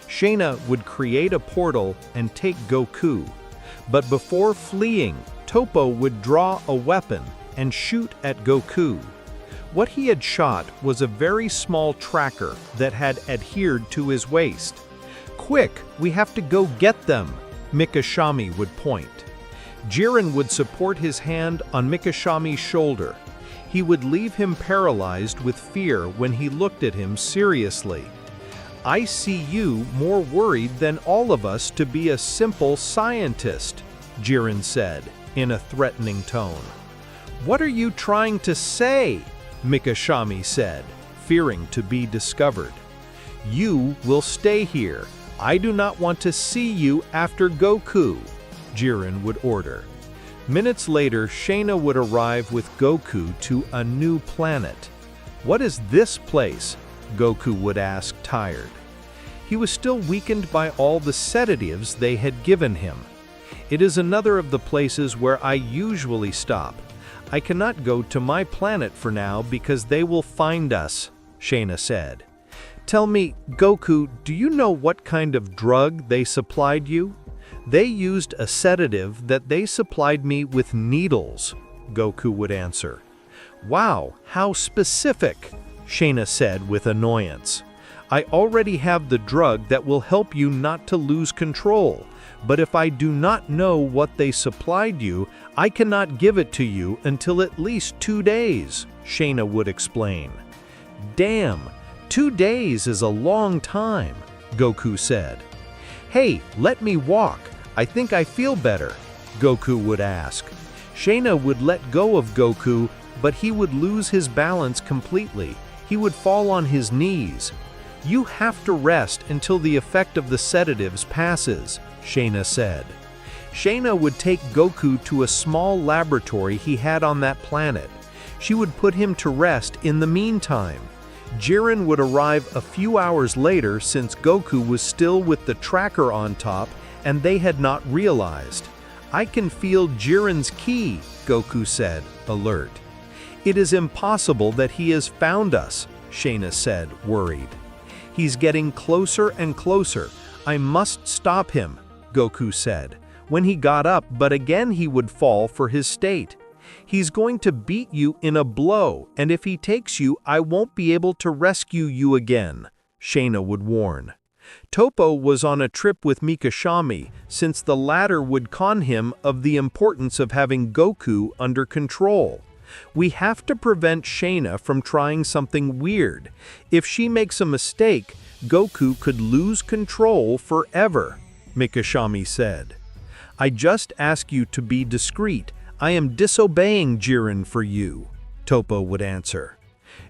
S1: Shaina would create a portal and take Goku, but before fleeing, Toppo would draw a weapon and shoot at Goku. What he had shot was a very small tracker that had adhered to his waist. "Quick, we have to go get them," Mikashami would point. Jiren would support his hand on Mikashami's shoulder. He would leave him paralyzed with fear when he looked at him seriously. "I see you more worried than all of us to be a simple scientist," Jiren said, in a threatening tone. "What are you trying to say?" Mikashami said, fearing to be discovered. "You will stay here. I do not want to see you after Goku," Jiren would order. Minutes later, Shaina would arrive with Goku to a new planet. "What is this place?" Goku would ask, tired. He was still weakened by all the sedatives they had given him. "It is another of the places where I usually stop. I cannot go to my planet for now because they will find us," Shaina said. "Tell me, Goku, do you know what kind of drug they supplied you?" "They used a sedative that they supplied me with needles," Goku would answer. "Wow, how specific," Shaina said with annoyance. "I already have the drug that will help you not to lose control, but if I do not know what they supplied you, I cannot give it to you until at least 2 days, Shaina would explain. "Damn, 2 days is a long time," Goku said. "Hey, let me walk. I think I feel better," Goku would ask. Shaina would let go of Goku, but he would lose his balance completely. He would fall on his knees. "You have to rest until the effect of the sedatives passes," Shaina said. Shaina would take Goku to a small laboratory he had on that planet. She would put him to rest in the meantime. Jiren would arrive a few hours later since Goku was still with the tracker on top and they had not realized. "I can feel Jiren's ki," Goku said, alert. "It is impossible that he has found us," Shaina said, worried. "He's getting closer and closer. I must stop him," Goku said. When he got up, but again he would fall for his state. "He's going to beat you in a blow, and if he takes you, I won't be able to rescue you again," Shaina would warn. Toppo was on a trip with Mikashami, since the latter would con him of the importance of having Goku under control. "We have to prevent Shaina from trying something weird. If she makes a mistake, Goku could lose control forever," Mikashami said. "I just ask you to be discreet. I am disobeying Jiren for you," Toppo would answer.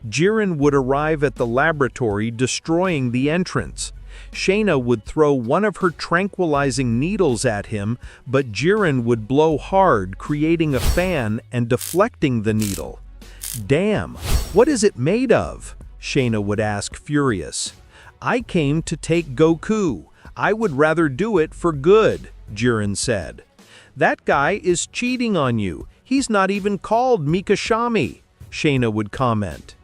S1: Jiren would arrive at the laboratory, destroying the entrance. Shaina would throw one of her tranquilizing needles at him, but Jiren would blow hard, creating a fan and deflecting the needle. "Damn, what is it made of?" Shaina would ask, furious. "I came to take Goku. I would rather do it for good," Jiren said. "That guy is cheating on you. He's not even called Mikashami," Shaina would comment.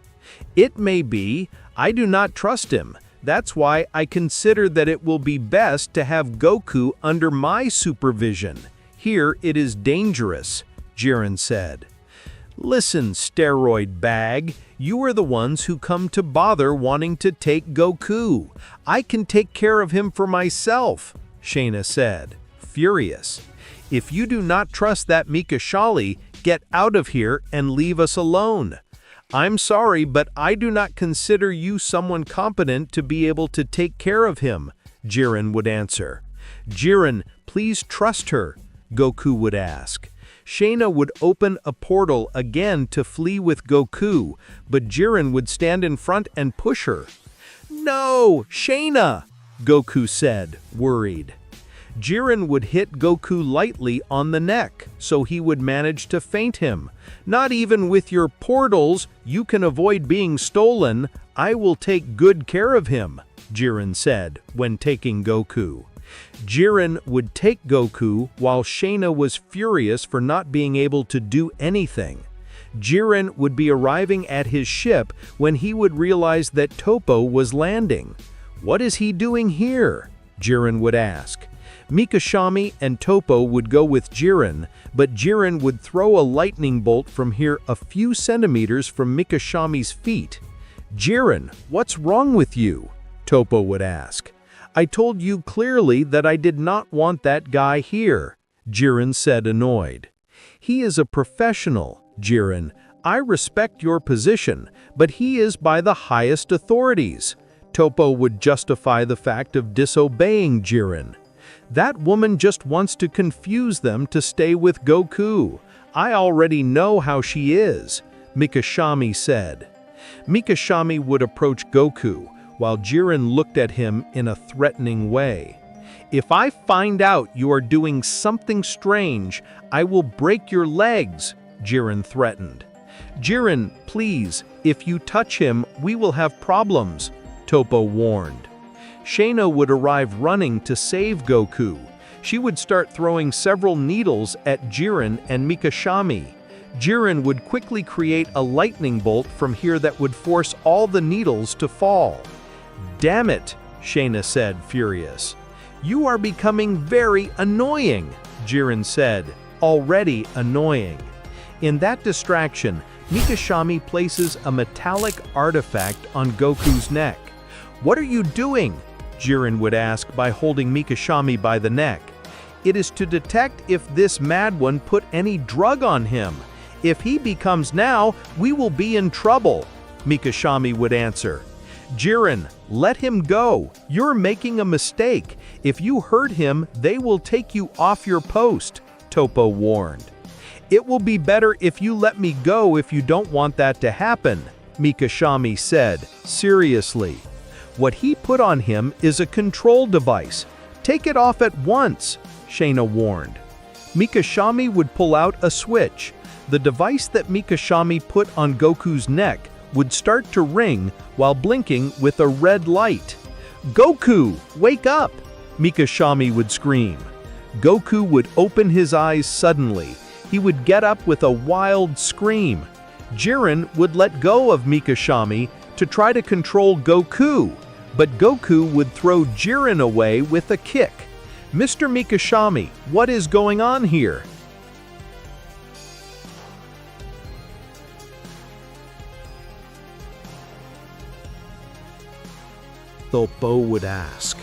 S1: "It may be. I do not trust him. That's why I consider that it will be best to have Goku under my supervision. Here it is dangerous, Jiren said. Listen, steroid bag, you are the ones who come to bother wanting to take Goku. I can take care of him for myself, Shayna said, furious. If you do not trust that Mikashali, get out of here and leave us alone. I'm sorry, but I do not consider you someone competent to be able to take care of him, Jiren would answer. Jiren, please trust her, Goku would ask. Shayna would open a portal again to flee with Goku, but Jiren would stand in front and push her. No, Shayna, Goku said, worried. Jiren would hit Goku lightly on the neck, so he would manage to feint him. Not even with your portals, you can avoid being stolen. I will take good care of him, Jiren said when taking Goku. Jiren would take Goku while Shayna was furious for not being able to do anything. Jiren would be arriving at his ship when he would realize that Toppo was landing. What is he doing here? Jiren would ask. Mikashami and Toppo would go with Jiren, but Jiren would throw a lightning bolt from here a few centimeters from Mikashami's feet. Jiren, what's wrong with you? Toppo would ask. I told you clearly that I did not want that guy here, Jiren said, annoyed. He is a professional, Jiren. I respect your position, but he is by the highest authorities. Toppo would justify the fact of disobeying Jiren. That woman just wants to confuse them to stay with Goku. I already know how she is, Mikashami said. Mikashami would approach Goku, while Jiren looked at him in a threatening way. If I find out you are doing something strange, I will break your legs, Jiren threatened. Jiren, please, if you touch him, we will have problems, Toppo warned. Shayna would arrive running to save Goku. She would start throwing several needles at Jiren and Mikashami. Jiren would quickly create a lightning bolt from here that would force all the needles to fall. Damn it, Shayna said, furious. You are becoming very annoying, Jiren said, already annoying. In that distraction, Mikashami places a metallic artifact on Goku's neck. What are you doing? Jiren would ask by holding Mikashami by the neck. It is to detect if this mad one put any drug on him. If he becomes now, we will be in trouble, Mikashami would answer. Jiren, let him go. You're making a mistake. If you hurt him, they will take you off your post, Toppo warned. It will be better if you let me go if you don't want that to happen, Mikashami said, seriously. What he put on him is a control device. Take it off at once, Shayna warned. Mikashami would pull out a switch. The device that Mikashami put on Goku's neck would start to ring while blinking with a red light. Goku, wake up! Mikashami would scream. Goku would open his eyes suddenly. He would get up with a wild scream. Jiren would let go of Mikashami to try to control Goku, but Goku would throw Jiren away with a kick. Mr. Mikashami, what is going on here? Toppo would ask.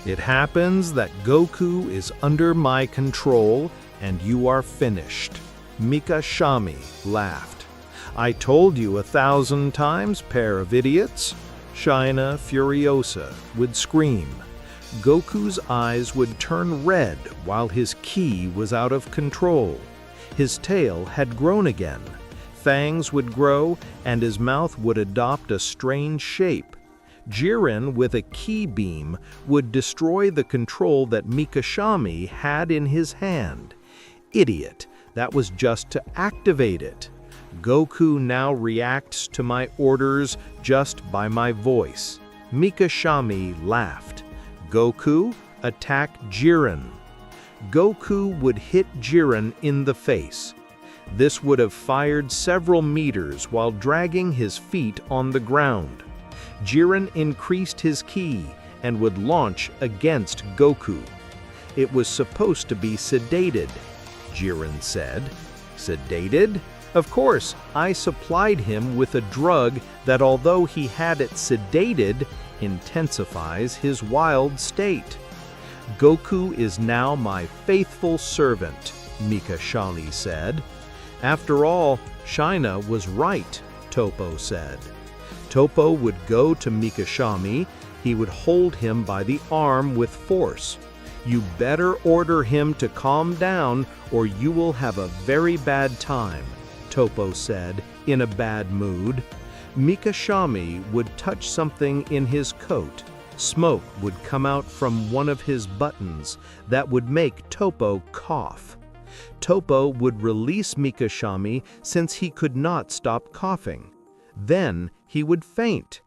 S1: It happens that Goku is under my control and you are finished. Mikashami laughed. I told you 1,000 times, pair of idiots. Shayna Furiosa would scream. Goku's eyes would turn red while his ki was out of control. His tail had grown again. Fangs would grow and his mouth would adopt a strange shape. Jiren, with a ki beam, would destroy the control that Mikashami had in his hand. Idiot, that was just to activate it. Goku now reacts to my orders just by my voice. Mikashami laughed. Goku, attack Jiren. Goku would hit Jiren in the face. This would have fired several meters while dragging his feet on the ground.
S2: Jiren increased his ki and would launch against Goku. It was supposed to be sedated, Jiren said. Sedated? Of course, I supplied him with a drug that, although he had it sedated, intensifies his wild state. Goku is now my faithful servant, Mikashani said. After all, Shina was right, Toppo said. Toppo would go to Mikashami. He would hold him by the arm with force. You better order him to calm down or you will have a very bad time, Toppo said, in a bad mood. Mikashami would touch something in his coat. Smoke would come out from one of his buttons that would make Toppo cough. Toppo would release Mikashami since he could not stop coughing. Then he would faint.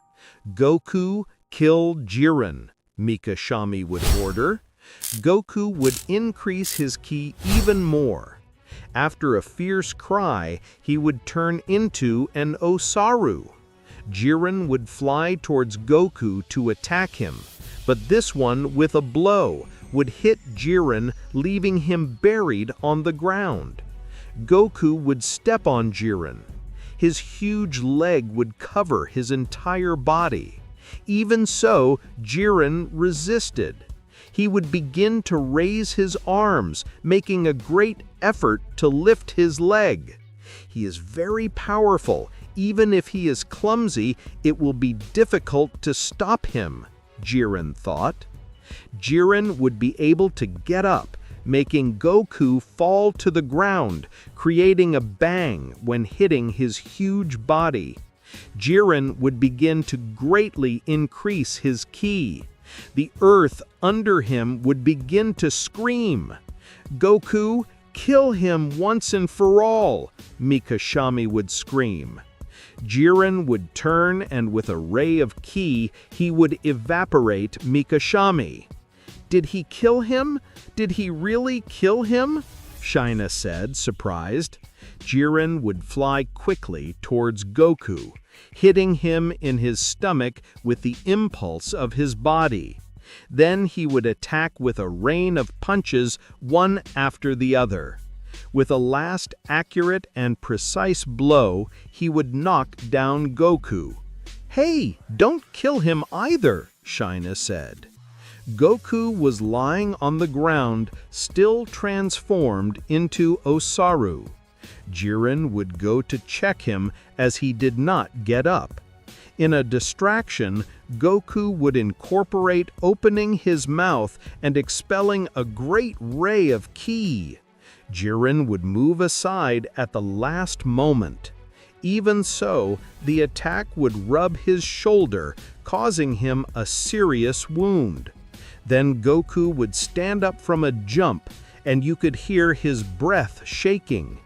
S2: Goku, kill Jiren, Mikashami would order. Goku would increase his ki even more. After a fierce cry, he would turn into an Ozaru. Jiren would fly towards Goku to attack him, but this one with a blow would hit Jiren, leaving him buried on the ground. Goku would step on Jiren. His huge leg would cover his entire body. Even so, Jiren resisted. He would begin to raise his arms, making a great effort to lift his leg. He is very powerful. Even if he is clumsy, it will be difficult to stop him, Jiren thought. Jiren would be able to get up, making Goku fall to the ground, creating a bang when hitting his huge body. Jiren would begin to greatly increase his ki. The earth under him would begin to scream. Goku, kill him once and for all, Mikashami would scream. Jiren would turn and with a ray of ki, he would evaporate Mikashami. Did he kill him? Did he really kill him? Shina said, surprised. Jiren would fly quickly towards Goku, hitting him in his stomach with the impulse of his body. Then he would attack with a rain of punches, one after the other. With a last accurate and precise blow, he would knock down Goku. "Hey, don't kill him either," Shina said. Goku was lying on the ground, still transformed into Ozaru. Jiren would go to check him as he did not get up. In a distraction, Goku would incorporate opening his mouth and expelling a great ray of ki. Jiren would move aside at the last moment. Even so, the attack would rub his shoulder, causing him a serious wound. Then Goku would stand up from a jump, and you could hear his breath shaking.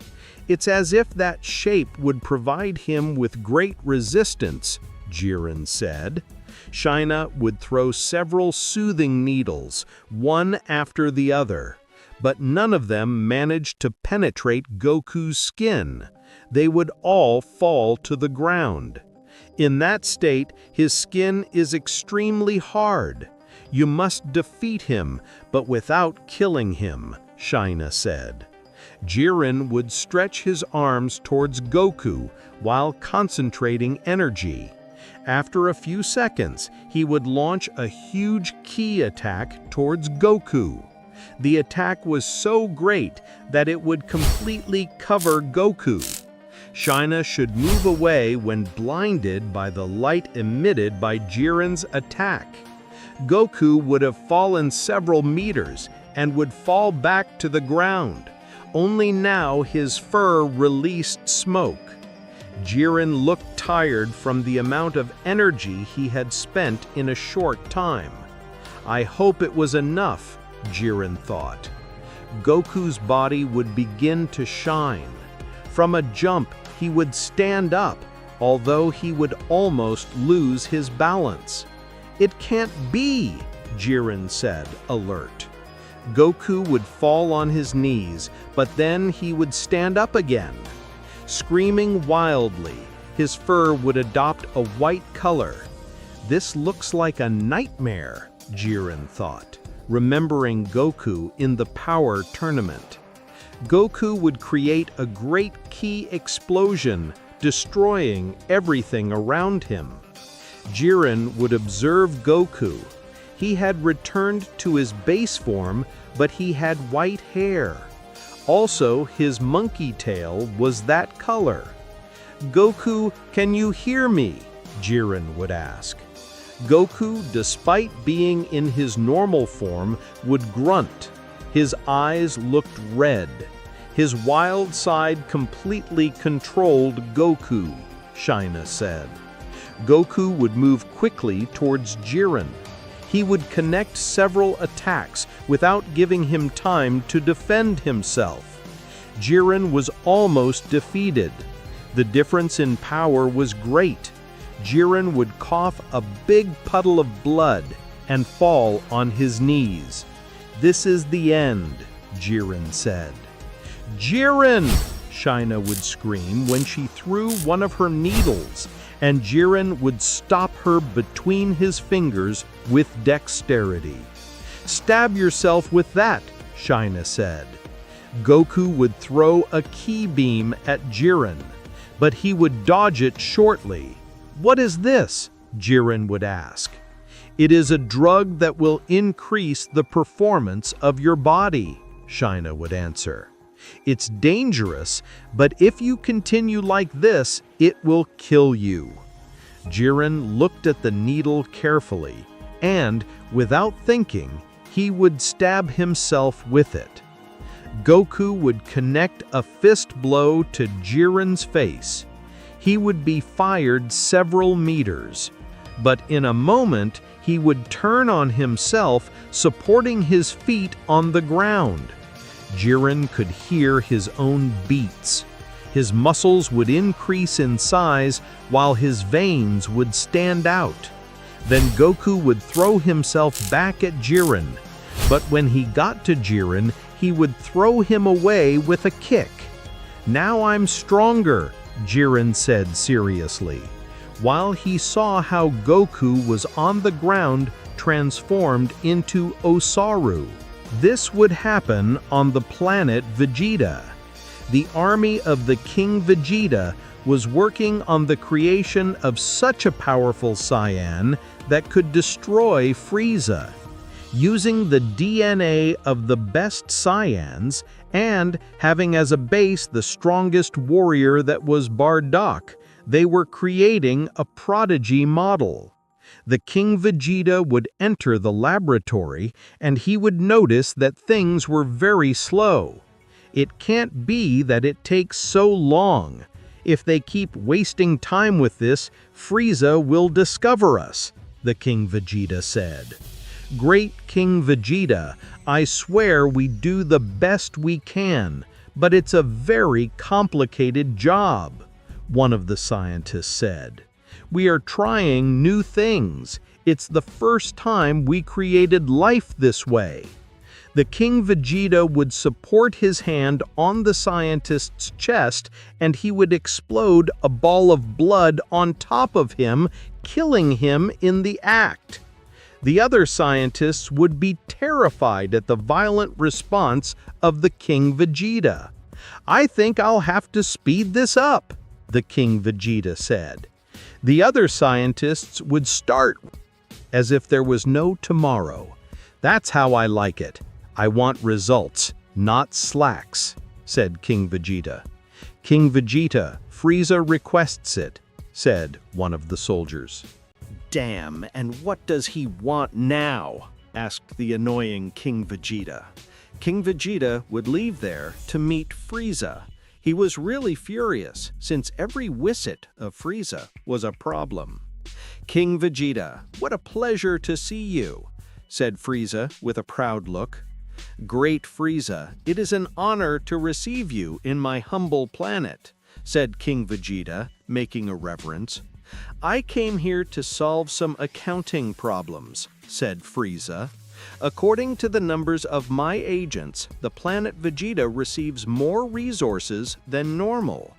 S2: It's as if that shape would provide him with great resistance, Jiren said. Shina would throw several soothing needles, one after the other, but none of them managed to penetrate Goku's skin. They would all fall to the ground. In that state, his skin is extremely hard. You must defeat him, but without killing him, Shina said. Jiren would stretch his arms towards Goku while concentrating energy. After a few seconds, he would launch a huge ki attack towards Goku. The attack was so great that it would completely cover Goku. Shina should move away when blinded by the light emitted by Jiren's attack. Goku would have fallen several meters and would fall back to the ground. Only now his fur released smoke. Jiren looked tired from the amount of energy he had spent in a short time. I hope it was enough, Jiren thought. Goku's body would begin to shine. From a jump, he would stand up, although he would almost lose his balance. It can't be, Jiren said, alert. Goku would fall on his knees, but then he would stand up again. Screaming wildly, his fur would adopt a white color. This looks like a nightmare, Jiren thought, remembering Goku in the power tournament. Goku would create a great ki explosion, destroying everything around him. Jiren would observe Goku. He had returned to his base form, but he had white hair. Also, his monkey tail was that color. "Goku, can you hear me?" Jiren would ask. Goku, despite being in his normal form, would grunt. His eyes looked red. His wild side completely controlled Goku, Shaina said. Goku would move quickly towards Jiren. He would connect several attacks without giving him time to defend himself. Jiren was almost defeated. The difference in power was great. Jiren would cough a big puddle of blood and fall on his knees. "This is the end," Jiren said. "Jiren!" Shaina would scream when she threw one of her needles, and Jiren would stop her between his fingers with dexterity. "Stab yourself with that," Shaina said. Goku would throw a ki beam at Jiren, but he would dodge it shortly. "What is this?" Jiren would ask. "It is a drug that will increase the performance of your body," Shaina would answer. "It's dangerous, but if you continue like this, it will kill you." Jiren looked at the needle carefully, and, without thinking, he would stab himself with it. Goku would connect a fist blow to Jiren's face. He would be fired several meters, but in a moment he would turn on himself, supporting his feet on the ground. Jiren could hear his own beats. His muscles would increase in size while his veins would stand out. Then Goku would throw himself back at Jiren, but when he got to Jiren, he would throw him away with a kick. "Now I'm stronger," Jiren said seriously, while he saw how Goku was on the ground transformed into Ozaru. This would happen on the planet Vegeta. The army of the King Vegeta was working on the creation of such a powerful Saiyan that could destroy Frieza. Using the DNA of the best Saiyans and having as a base the strongest warrior that was Bardock, they were creating a prodigy model. The King Vegeta would enter the laboratory and he would notice that things were very slow. "It can't be that it takes so long. If they keep wasting time with this, Frieza will discover us," the King Vegeta said. "Great King Vegeta, I swear we do the best we can, but it's a very complicated job," one of the scientists said. "We are trying new things. It's the first time we created life this way." The King Vegeta would support his hand on the scientist's chest and he would explode a ball of blood on top of him, killing him in the act. The other scientists would be terrified at the violent response of the King Vegeta. "I think I'll have to speed this up," the King Vegeta said. The other scientists would start as if there was no tomorrow. "That's how I like it. I want results, not slacks," said King Vegeta. "King Vegeta, Frieza requests it," said one of the soldiers. "Damn, and what does he want now?" asked the annoying King Vegeta. King Vegeta would leave there to meet Frieza. He was really furious, since every wisset of Frieza was a problem. "King Vegeta, what a pleasure to see you," said Frieza with a proud look. "Great Frieza, it is an honor to receive you in my humble planet," said King Vegeta, making a reverence. "I came here to solve some accounting problems," said Frieza. "According to the numbers of my agents, the planet Vegeta receives more resources than normal."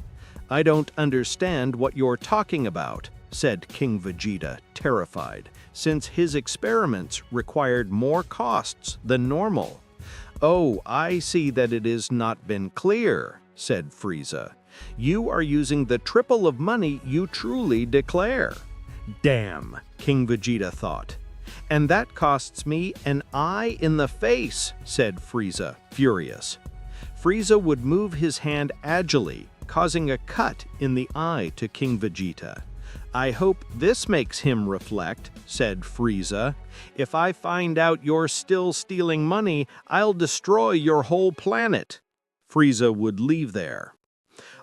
S2: "I don't understand what you're talking about," said King Vegeta, terrified, since his experiments required more costs than normal. "Oh, I see that it has not been clear," said Frieza. "You are using the triple of money you truly declare." "Damn," King Vegeta thought. "And that costs me an eye in the face," said Frieza, furious. Frieza would move his hand agilely, causing a cut in the eye to King Vegeta. "I hope this makes him reflect," said Frieza. "If I find out you're still stealing money, I'll destroy your whole planet." Frieza would leave there.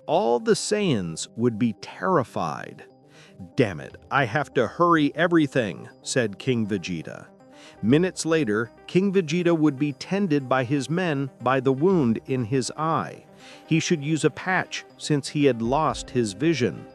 S2: All the Saiyans would be terrified. "Damn it, I have to hurry everything," said King Vegeta. Minutes later, King Vegeta would be tended by his men by the wound in his eye. He should use a patch since he had lost his vision.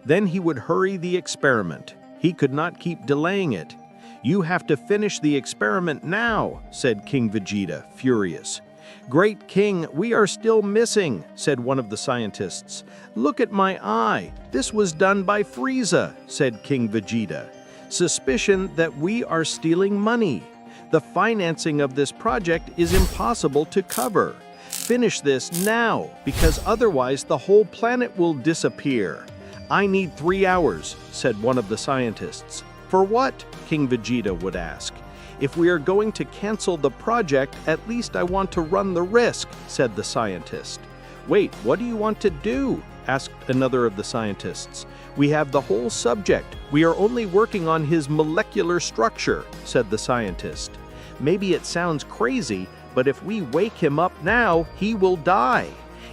S2: Then he would hurry the experiment. He could not keep delaying it. "You have to finish the experiment now," said King Vegeta, furious. "Great King, we are still missing," said one of the scientists. "Look at my eye. This was done by Frieza," said King Vegeta. "Suspicion that we are stealing money. The financing of this project is impossible to cover. Finish this now, because otherwise the whole planet will disappear." "I need 3 hours," said one of the scientists. "For what?" King Vegeta would ask. "If we are going to cancel the project, at least I want to run the risk," said the scientist. "Wait, what do you want to do?" asked another of the scientists. "We have the whole subject. We are only working on his molecular structure," said the scientist. "Maybe it sounds crazy, but if we wake him up now, he will die.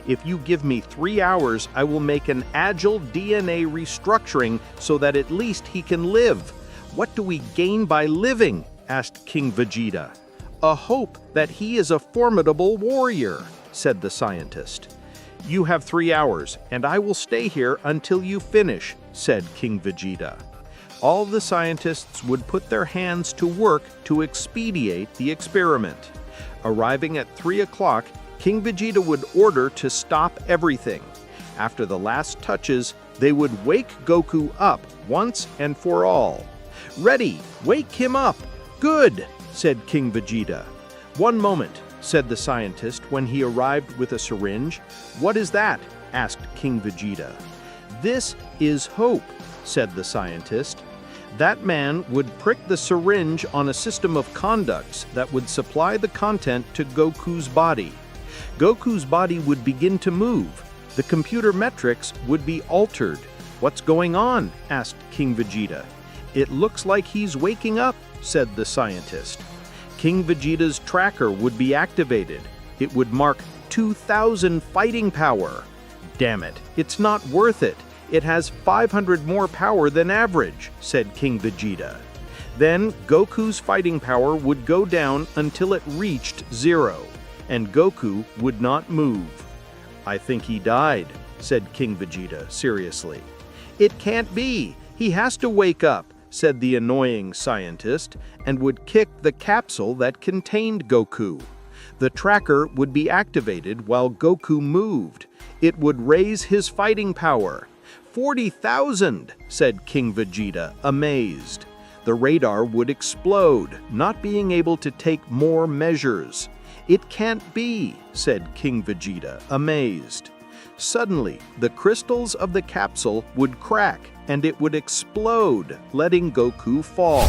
S2: If you give me 3 hours, I will make an agile DNA restructuring so that at least he can live." "What do we gain by living?" asked King Vegeta. "A hope that he is a formidable warrior," said the scientist. "You have 3 hours, and I will stay here until you finish," said King Vegeta. All the scientists would put their hands to work to expedite the experiment. Arriving at 3 o'clock, King Vegeta would order to stop everything. After the last touches, they would wake Goku up once and for all. "Ready! Wake him up!" "Good!" said King Vegeta. "One moment," said the scientist when he arrived with a syringe. "What is that?" asked King Vegeta. "This is hope," said the scientist. That man would prick the syringe on a system of conducts that would supply the content to Goku's body. Goku's body would begin to move. The computer metrics would be altered. "What's going on?" asked King Vegeta. "It looks like he's waking up," said the scientist. King Vegeta's tracker would be activated. It would mark 2,000 fighting power. "Damn it, it's not worth it. It has 500 more power than average," said King Vegeta. Then Goku's fighting power would go down until it reached 0, and Goku would not move. "I think he died," said King Vegeta seriously. "It can't be. He has to wake up," said the annoying scientist, and would kick the capsule that contained Goku. The tracker would be activated while Goku moved. It would raise his fighting power. 40,000, said King Vegeta, amazed. The radar would explode, not being able to take more measures. It can't be, said King Vegeta, amazed. Suddenly, the crystals of the capsule would crack and it would explode, letting Goku fall.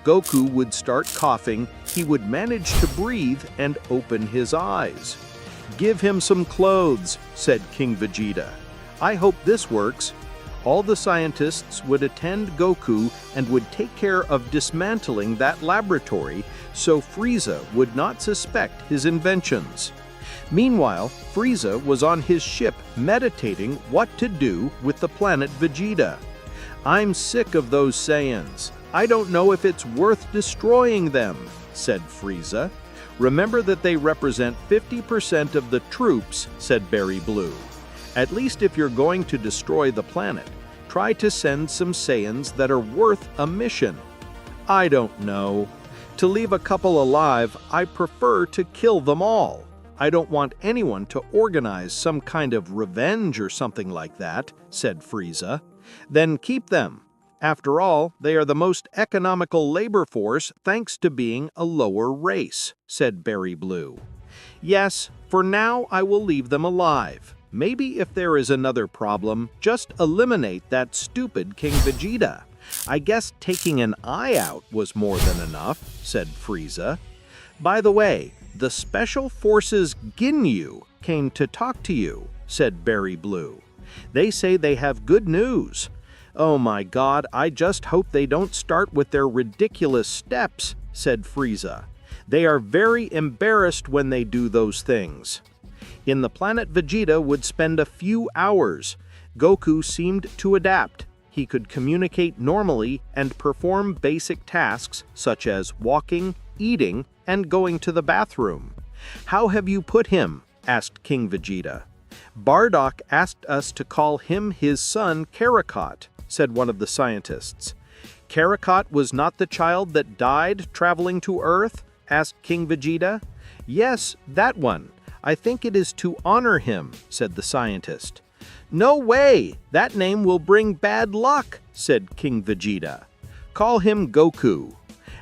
S2: Goku would start coughing, he would manage to breathe and open his eyes. Give him some clothes, said King Vegeta. I hope this works. All the scientists would attend Goku and would take care of dismantling that laboratory so Frieza would not suspect his inventions. Meanwhile, Frieza was on his ship meditating what to do with the planet Vegeta. I'm sick of those Saiyans. I don't know if it's worth destroying them, said Frieza. Remember that they represent 50% of the troops, said Berry Blue. At least if you're going to destroy the planet, try to send some Saiyans that are worth a mission. I don't know. To leave a couple alive, I prefer to kill them all. I don't want anyone to organize some kind of revenge or something like that, said Frieza. Then keep them. After all, they are the most economical labor force thanks to being a lower race, said Berry Blue. Yes, for now I will leave them alive. Maybe if there is another problem, just eliminate that stupid King Vegeta. I guess taking an eye out was more than enough, said Frieza. By the way, the Special Forces Ginyu came to talk to you, said Berry Blue. They say they have good news. Oh my God, I just hope they don't start with their ridiculous steps, said Frieza. They are very embarrassed when they do those things. In the planet Vegeta would spend a few hours. Goku seemed to adapt. He could communicate normally and perform basic tasks such as walking, eating, and going to the bathroom. How have you put him? Asked King Vegeta. Bardock asked us to call him his son Kakarot, said one of the scientists. Kakarot was not the child that died traveling to Earth? Asked King Vegeta. Yes, that one. I think it is to honor him, said the scientist. No way! That name will bring bad luck, said King Vegeta. Call him Goku.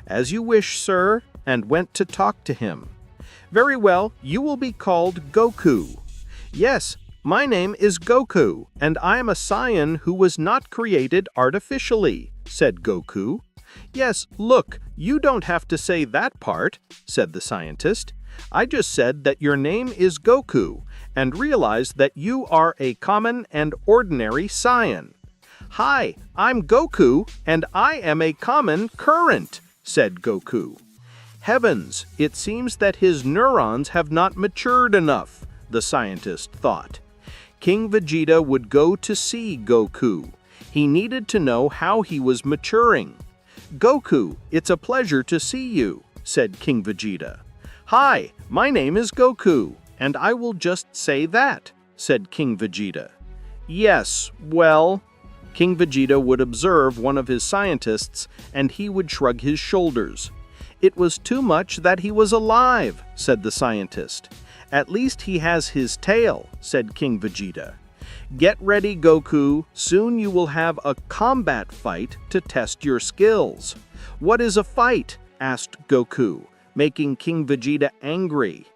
S2: As you wish, sir, and went to talk to him. Very well, you will be called Goku. Yes, my name is Goku, and I am a Saiyan who was not created artificially, said Goku. Yes, look, you don't have to say that part, said the scientist. I just said that your name is Goku, and realized that you are a common and ordinary Saiyan. Hi, I'm Goku, and I am a common current, said Goku. Heavens, it seems that his neurons have not matured enough, the scientist thought. King Vegeta would go to see Goku. He needed to know how he was maturing. Goku, it's a pleasure to see you, said King Vegeta. Hi, my name is Goku, and I will just say that, said King Vegeta. Yes, well... King Vegeta would observe one of his scientists, and he would shrug his shoulders. It was too much that he was alive, said the scientist. At least he has his tail, said King Vegeta. Get ready, Goku. Soon you will have a combat fight to test your skills. What is a fight? Asked Goku, making King Vegeta angry.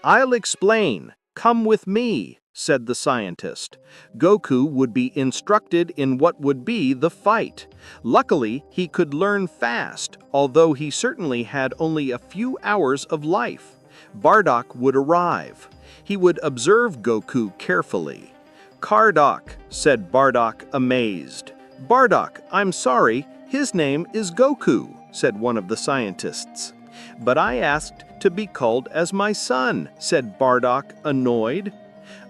S2: I'll explain. Come with me, said the scientist. Goku would be instructed in what would be the fight. Luckily, he could learn fast, although he certainly had only a few hours of life. Bardock would arrive. He would observe Goku carefully. Cardock, said Bardock, amazed. Bardock, I'm sorry, his name is Goku, said one of the scientists. But I asked to be called as my son, said Bardock, annoyed.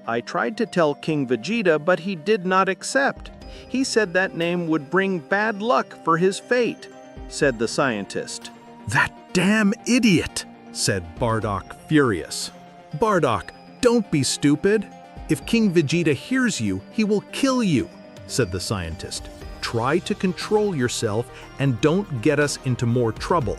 S2: I tried to tell King Vegeta, but he did not accept. He said that name would bring bad luck for his fate, said the scientist.
S1: That damn idiot, said Bardock, furious. Bardock, don't be stupid. If King Vegeta hears you, he will kill you, said the scientist. Try to control yourself and don't get us into more trouble.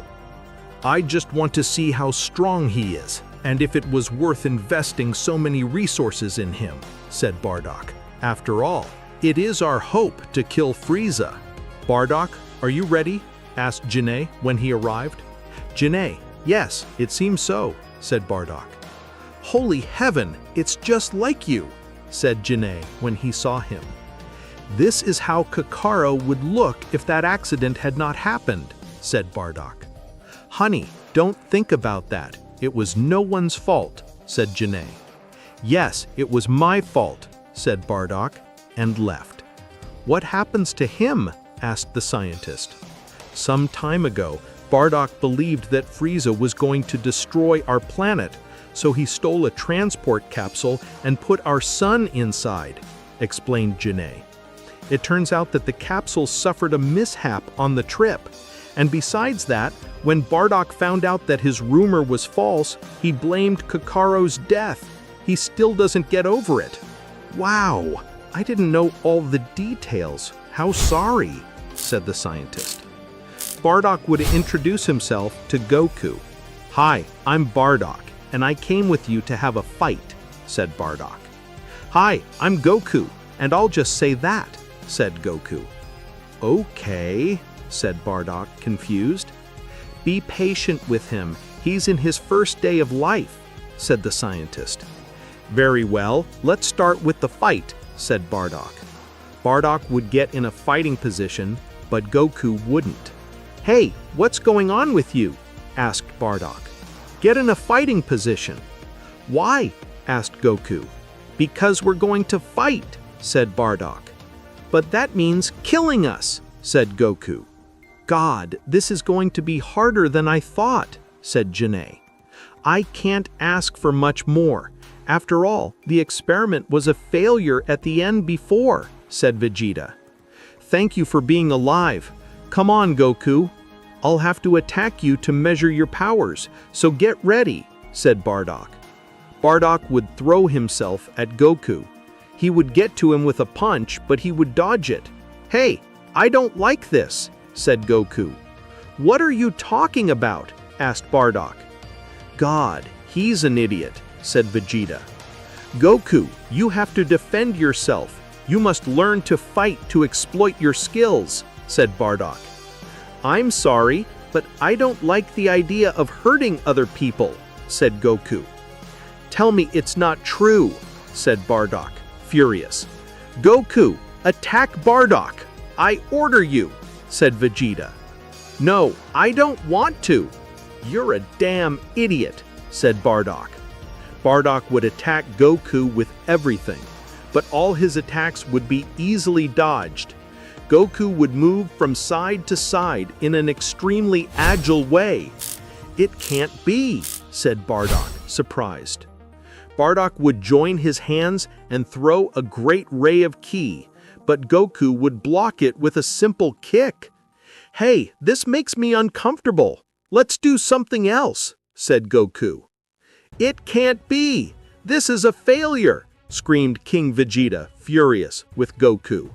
S1: I just want to see how strong he is, and if it was worth investing so many resources in him, said Bardock. After all, it is our hope to kill Frieza. Bardock, are you ready? Asked Janae when he arrived. Janae, yes, it seems so, said Bardock. Holy heaven, it's just like you, said Janae when he saw him. This is how Kakarot would look if that accident had not happened, said Bardock. Honey, don't think about that. It was no one's fault, said Janae. Yes, it was my fault, said Bardock, and left. What happens to him? Asked the scientist. Some time ago, Bardock believed that Frieza was going to destroy our planet, so he stole a transport capsule and put our son inside, explained Janae. It turns out that the capsule suffered a mishap on the trip, and besides that, when Bardock found out that his rumor was false, he blamed Kakarot's death. He still doesn't get over it. Wow, I didn't know all the details. How sorry, said the scientist. Bardock would introduce himself to Goku. Hi, I'm Bardock, and I came with you to have a fight, said Bardock. Hi, I'm Goku, and I'll just say that, said Goku.
S2: Okay, said Bardock, confused. Be patient with him. He's in his first day of life, said the scientist. Very well, let's start with the fight, said Bardock. Bardock would get in a fighting position, but Goku wouldn't. Hey, what's going on with you? Asked Bardock. Get in a fighting position. Why? Asked Goku. Because we're going to fight, said Bardock. But that means killing us, said Goku. God, this is going to be harder than I thought, said Janae. I can't ask for much more. After all, the experiment was a failure at the end before, said Vegeta. Thank you for being alive. Come on, Goku. I'll have to attack you to measure your powers, so get ready, said Bardock. Bardock would throw himself at Goku. He would get to him with a punch, but he would dodge it. Hey, I don't like this, said Goku. What are you talking about? Asked Bardock. God, he's an idiot, said Vegeta. Goku, you have to defend yourself. You must learn to fight to exploit your skills, said Bardock. I'm sorry, but I don't like the idea of hurting other people, said Goku. Tell me it's not true, said Bardock, furious. Goku, attack Bardock. I order you, said Vegeta. No, I don't want to. You're a damn idiot, said Bardock. Bardock would attack Goku with everything, but all his attacks would be easily dodged. Goku would move from side to side in an extremely agile way. It can't be, said Bardock, surprised. Bardock would join his hands and throw a great ray of ki, but Goku would block it with a simple kick. Hey, this makes me uncomfortable. Let's do something else, said Goku. It can't be. This is a failure, screamed King Vegeta, furious with Goku.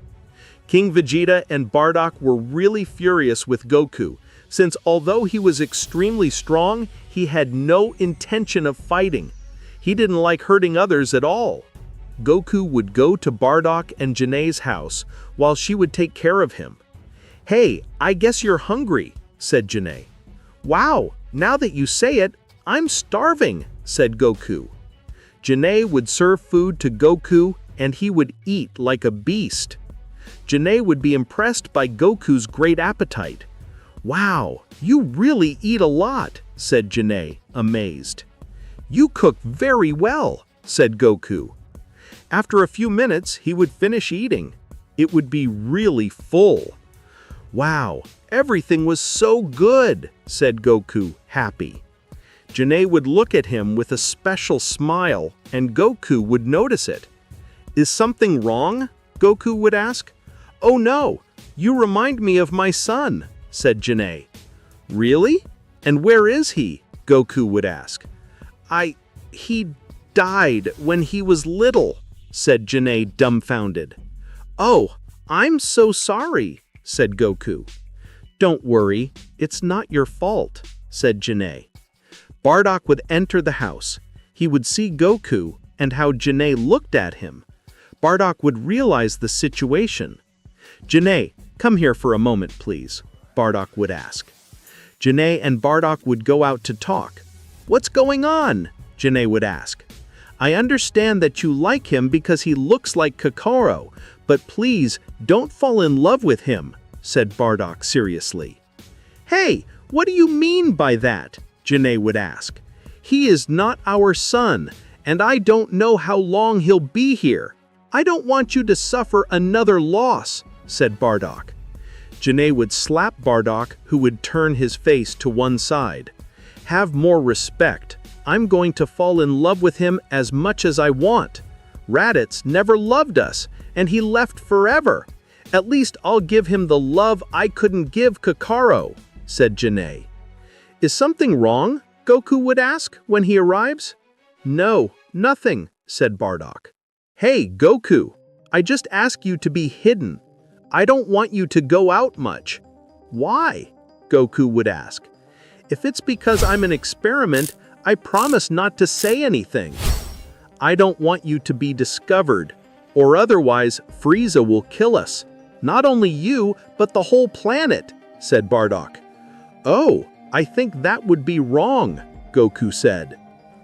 S2: King Vegeta and Bardock were really furious with Goku, since although he was extremely strong, he had no intention of fighting. He didn't like hurting others at all. Goku would go to Bardock and Janae's house while she would take care of him. Hey, I guess you're hungry, said Janae. Wow, now that you say it, I'm starving, said Goku. Janae would serve food to Goku and he would eat like a beast. Janae would be impressed by Goku's great appetite. Wow, you really eat a lot, said Janae, amazed. You cook very well, said Goku. After a few minutes, he would finish eating. It would be really full. Wow, everything was so good, said Goku, happy. Janae would look at him with a special smile, and Goku would notice it. Is something wrong? Goku would ask. Oh no, you remind me of my son, said Janae. Really? And where is he? Goku would ask. He died when he was little, said Janae, dumbfounded. Oh, I'm so sorry, said Goku. Don't worry, it's not your fault, said Janae. Bardock would enter the house. He would see Goku and how Janae looked at him. Bardock would realize the situation. Janae, come here for a moment, please, Bardock would ask. Janae and Bardock would go out to talk. What's going on? Janae would ask. I understand that you like him because he looks like Kokoro, but please don't fall in love with him, said Bardock seriously. Hey, what do you mean by that? Janae would ask. He is not our son, and I don't know how long he'll be here. I don't want you to suffer another loss, said Bardock. Janae would slap Bardock, who would turn his face to one side. Have more respect. I'm going to fall in love with him as much as I want. Raditz never loved us, and he left forever. At least I'll give him the love I couldn't give Kokoro, said Janae. Is something wrong? Goku would ask when he arrives. No, nothing, said Bardock. Hey, Goku, I just asked you to be hidden. I don't want you to go out much. Why? Goku would ask. If it's because I'm an experiment, I promise not to say anything. I don't want you to be discovered, or otherwise Frieza will kill us,
S1: Not only you, but the whole planet, said Bardock. Oh, I think that would be wrong, Goku said.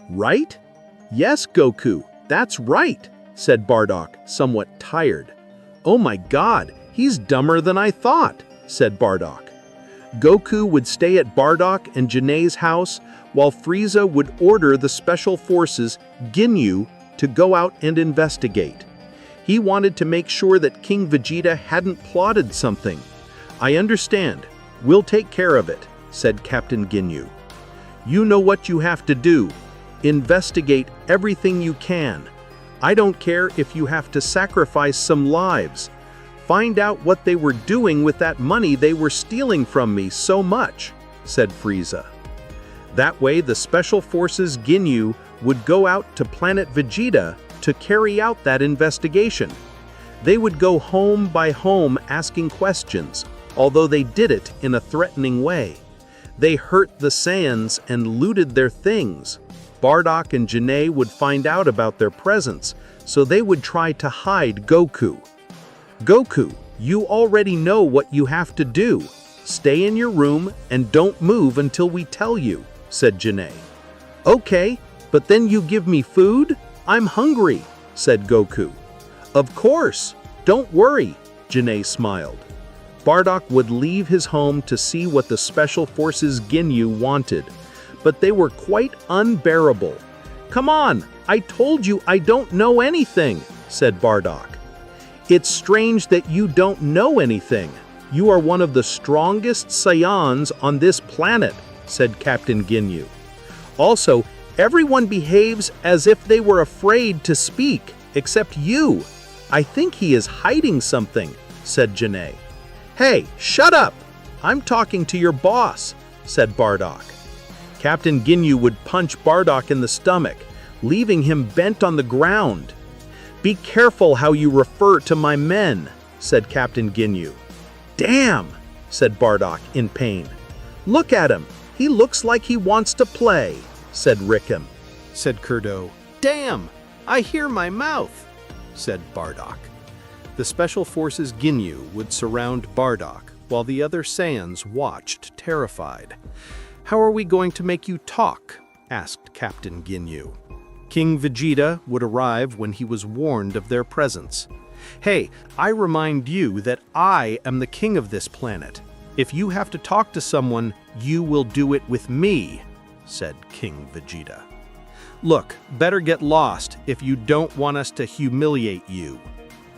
S1: Right? Yes, Goku, that's right, said Bardock, somewhat tired. Oh my God, he's dumber than I thought, said Bardock. Goku would stay at Bardock and Janae's house while Frieza would order the Special Forces, Ginyu, to go out and investigate. He wanted to make sure that King Vegeta hadn't plotted something. I understand. We'll take care of it, said Captain Ginyu. You know what you have to do. Investigate everything you can. I don't care if you have to sacrifice some lives. Find out what they were doing with that money they were stealing from me so much, said Frieza. That way the Special Forces Ginyu would go out to planet Vegeta to carry out that investigation. They would go home by home asking questions, although they did it in a threatening way. They hurt the Saiyans and looted their things. Bardock and Janae would find out about their presence, so they would try to hide Goku. Goku, you already know what you have to do. Stay in your room and don't move until we tell you, said Janae. Okay, but then you give me food? I'm hungry, said Goku. Of course, don't worry, Janae smiled. Bardock would leave his home to see what the Special Forces Ginyu wanted, but they were quite unbearable. Come on, I told you I don't know anything, said Bardock. It's strange that you don't know anything. You are one of the strongest Saiyans on this planet, said Captain Ginyu. Also, everyone behaves as if they were afraid to speak, except you. I think he is hiding something, said Janae. Hey, shut up! I'm talking to your boss, said Bardock. Captain Ginyu would punch Bardock in the stomach, leaving him bent on the ground. Be careful how you refer to my men, said Captain Ginyu. Damn, said Bardock in pain. Look at him. He looks like he wants to play, said Rickham.
S2: Said Kurdo. Damn, I hear my mouth, said Bardock. The Special Forces Ginyu would surround Bardock while the other Saiyans watched, terrified. How are we going to make you talk? Asked Captain Ginyu. King Vegeta would arrive when he was warned of their presence. Hey, I remind you that I am the king of this planet. If you have to talk to someone, you will do it with me, said King Vegeta. Look, better get lost if you don't want us to humiliate you,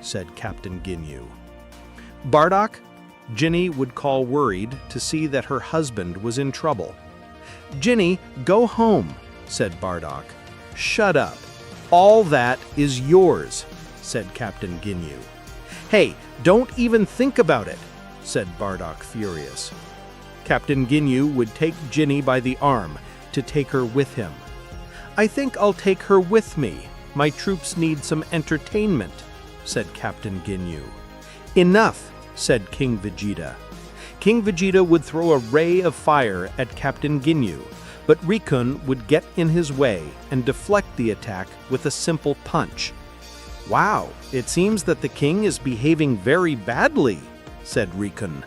S2: said Captain Ginyu. Bardock? Ginny would call worried to see that her husband was in trouble. Ginny, go home, said Bardock. Shut up. All that is yours, said Captain Ginyu. Hey, don't even think about it, said Bardock, furious. Captain Ginyu would take Ginny by the arm to take her with him. I think I'll take her with me. My troops need some entertainment, said Captain Ginyu. Enough, said King Vegeta. King Vegeta would throw a ray of fire at Captain Ginyu, but Rikun would get in his way and deflect the attack with a simple punch. Wow, it seems that the king is behaving very badly, said Rikun.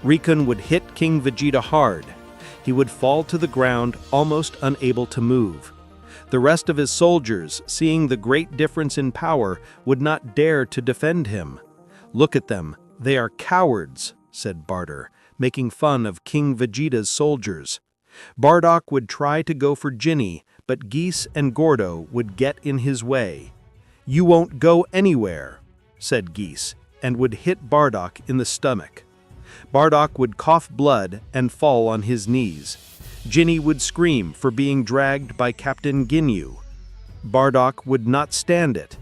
S2: Rikun would hit King Vegeta hard. He would fall to the ground, almost unable to move. The rest of his soldiers, seeing the great difference in power, would not dare to defend him. Look at them, they are cowards, said Barter, making fun of King Vegeta's soldiers. Bardock would try to go for Ginny, but Geese and Gordo would get in his way. You won't go anywhere, said Geese, and would hit Bardock in the stomach. Bardock would cough blood and fall on his knees. Ginny would scream for being dragged by Captain Ginyu. Bardock would not stand it.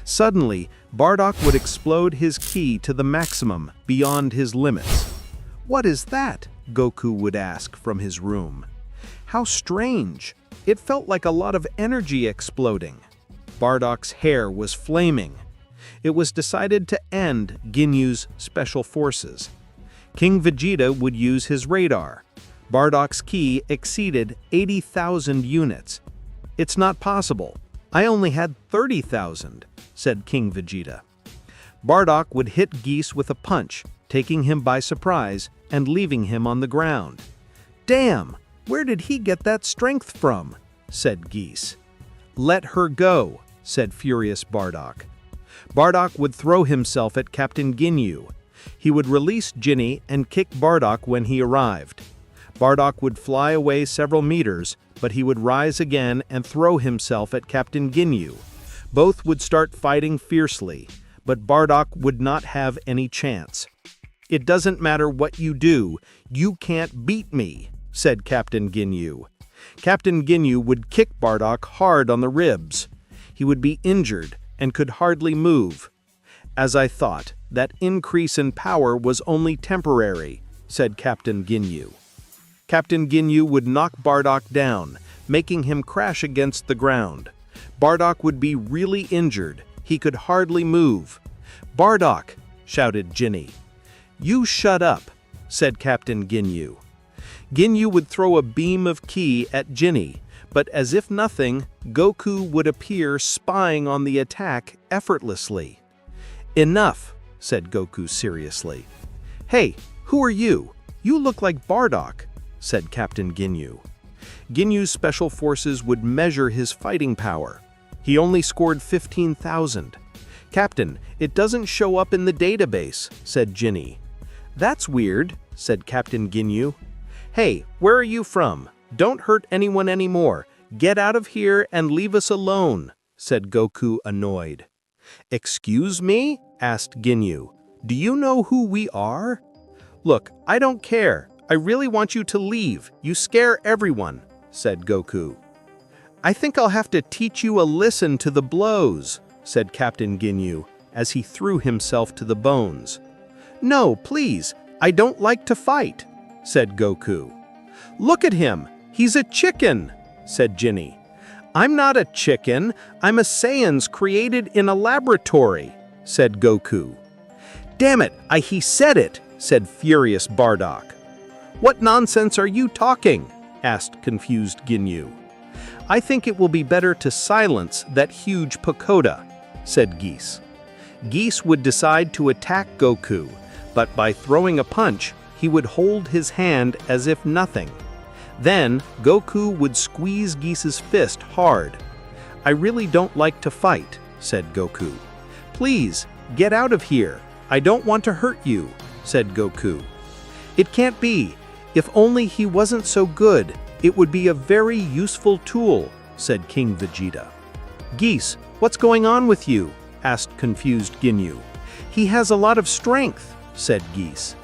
S2: Suddenly, Bardock would explode his ki to the maximum beyond his limits. What is that? Goku would ask from his room. How strange. It felt like a lot of energy exploding. Bardock's hair was flaming. It was decided to end Ginyu's special forces. King Vegeta would use his radar. Bardock's ki exceeded 80,000 units. It's not possible. I only had 30,000, said King Vegeta. Bardock would hit Geese with a punch, taking him by surprise and leaving him on the ground. "Damn, where did he get that strength from?" said Geese. "Let her go," said furious Bardock. Bardock would throw himself at Captain Ginyu. He would release Ginny and kick Bardock when he arrived. Bardock would fly away several meters, but he would rise again and throw himself at Captain Ginyu. Both would start fighting fiercely, but Bardock would not have any chance. "It doesn't matter what you do, you can't beat me," said Captain Ginyu. Captain Ginyu would kick Bardock hard on the ribs. He would be injured and could hardly move. "As I thought, that increase in power was only temporary," said Captain Ginyu. Captain Ginyu would knock Bardock down, making him crash against the ground. Bardock would be really injured. He could hardly move. "Bardock!" shouted Ginny. "You shut up," said Captain Ginyu. Ginyu would throw a beam of ki at Ginny, but as if nothing, Goku would appear spying on the attack effortlessly. "Enough," said Goku seriously. "Hey, who are you? You look like Bardock," said Captain Ginyu. Ginyu's special forces would measure his fighting power. He only scored 15,000. "Captain, it doesn't show up in the database," said Ginny. "That's weird," said Captain Ginyu. "Hey, where are you from? Don't hurt anyone anymore. Get out of here and leave us alone," said Goku, annoyed. "Excuse me?" asked Ginyu. "Do you know who we are?" "Look, I don't care. I really want you to leave. You scare everyone," said Goku. "I think I'll have to teach you a lesson to the blows," said Captain Ginyu, as he threw himself to the bones. "No, please, I don't like to fight," said Goku. "Look at him, he's a chicken," said Ginny. "I'm not a chicken, I'm a Saiyans created in a laboratory," said Goku. "Damn it, he said it," said furious Bardock. "What nonsense are you talking?" asked confused Ginyu. "I think it will be better to silence that huge pagoda," said Geese. Geese would decide to attack Goku, but by throwing a punch, he would hold his hand as if nothing. Then, Goku would squeeze Geese's fist hard. "I really don't like to fight," said Goku. "Please, get out of here. I don't want to hurt you," said Goku. "It can't be. If only he wasn't so good, it would be a very useful tool," said King Vegeta. "Geese, what's going on with you?" asked confused Ginyu. "He has a lot of strength," said Geese.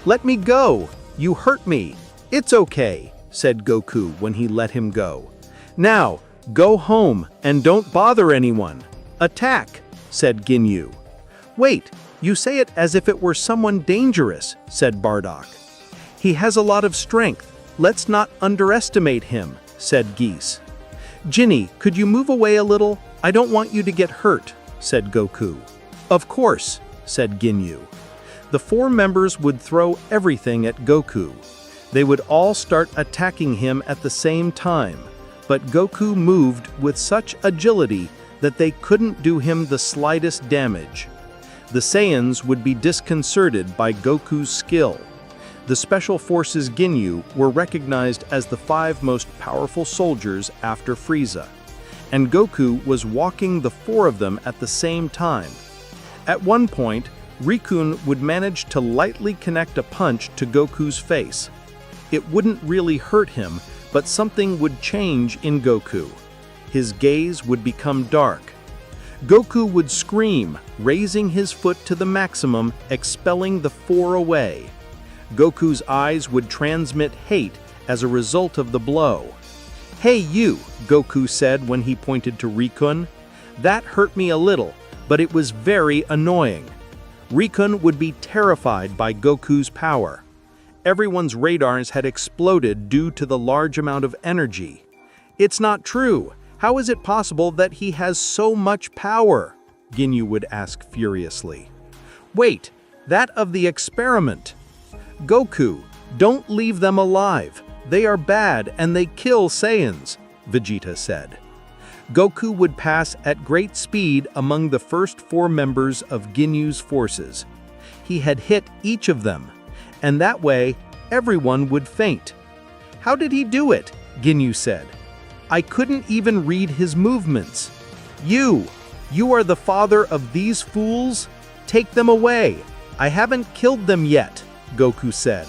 S2: "Let me go. You hurt me. It's okay," said Goku when he let him go. "Now, go home and don't bother anyone. Attack," said Ginyu. "Wait, you say it as if it were someone dangerous," said Bardock. "He has a lot of strength. Let's not underestimate him," said Geese. "Ginny, could you move away a little? I don't want you to get hurt," said Goku. "Of course," said Ginyu. The four members would throw everything at Goku. They would all start attacking him at the same time, but Goku moved with such agility that they couldn't do him the slightest damage. The Saiyans would be disconcerted by Goku's skill. The Special Forces Ginyu were recognized as the 5 most powerful soldiers after Frieza, and Goku was walking the 4 of them at the same time. At one point, Rikun would manage to lightly connect a punch to Goku's face. It wouldn't really hurt him, but something would change in Goku. His gaze would become dark. Goku would scream, raising his foot to the maximum, expelling the 4 away. Goku's eyes would transmit hate as a result of the blow. "Hey you," Goku said when he pointed to Rikun. "That hurt me a little, but it was very annoying." Rikun would be terrified by Goku's power. Everyone's radars had exploded due to the large amount of energy. "It's not true. How is it possible that he has so much power?" Ginyu would ask furiously. "Wait, that of the experiment." "Goku, don't leave them alive. They are bad and they kill Saiyans," Vegeta said. Goku would pass at great speed among the first 4 members of Ginyu's forces. He had hit each of them, and that way, everyone would faint. "How did he do it?" Ginyu said. "I couldn't even read his movements." You are the father of these fools? Take them away. I haven't killed them yet," Goku said.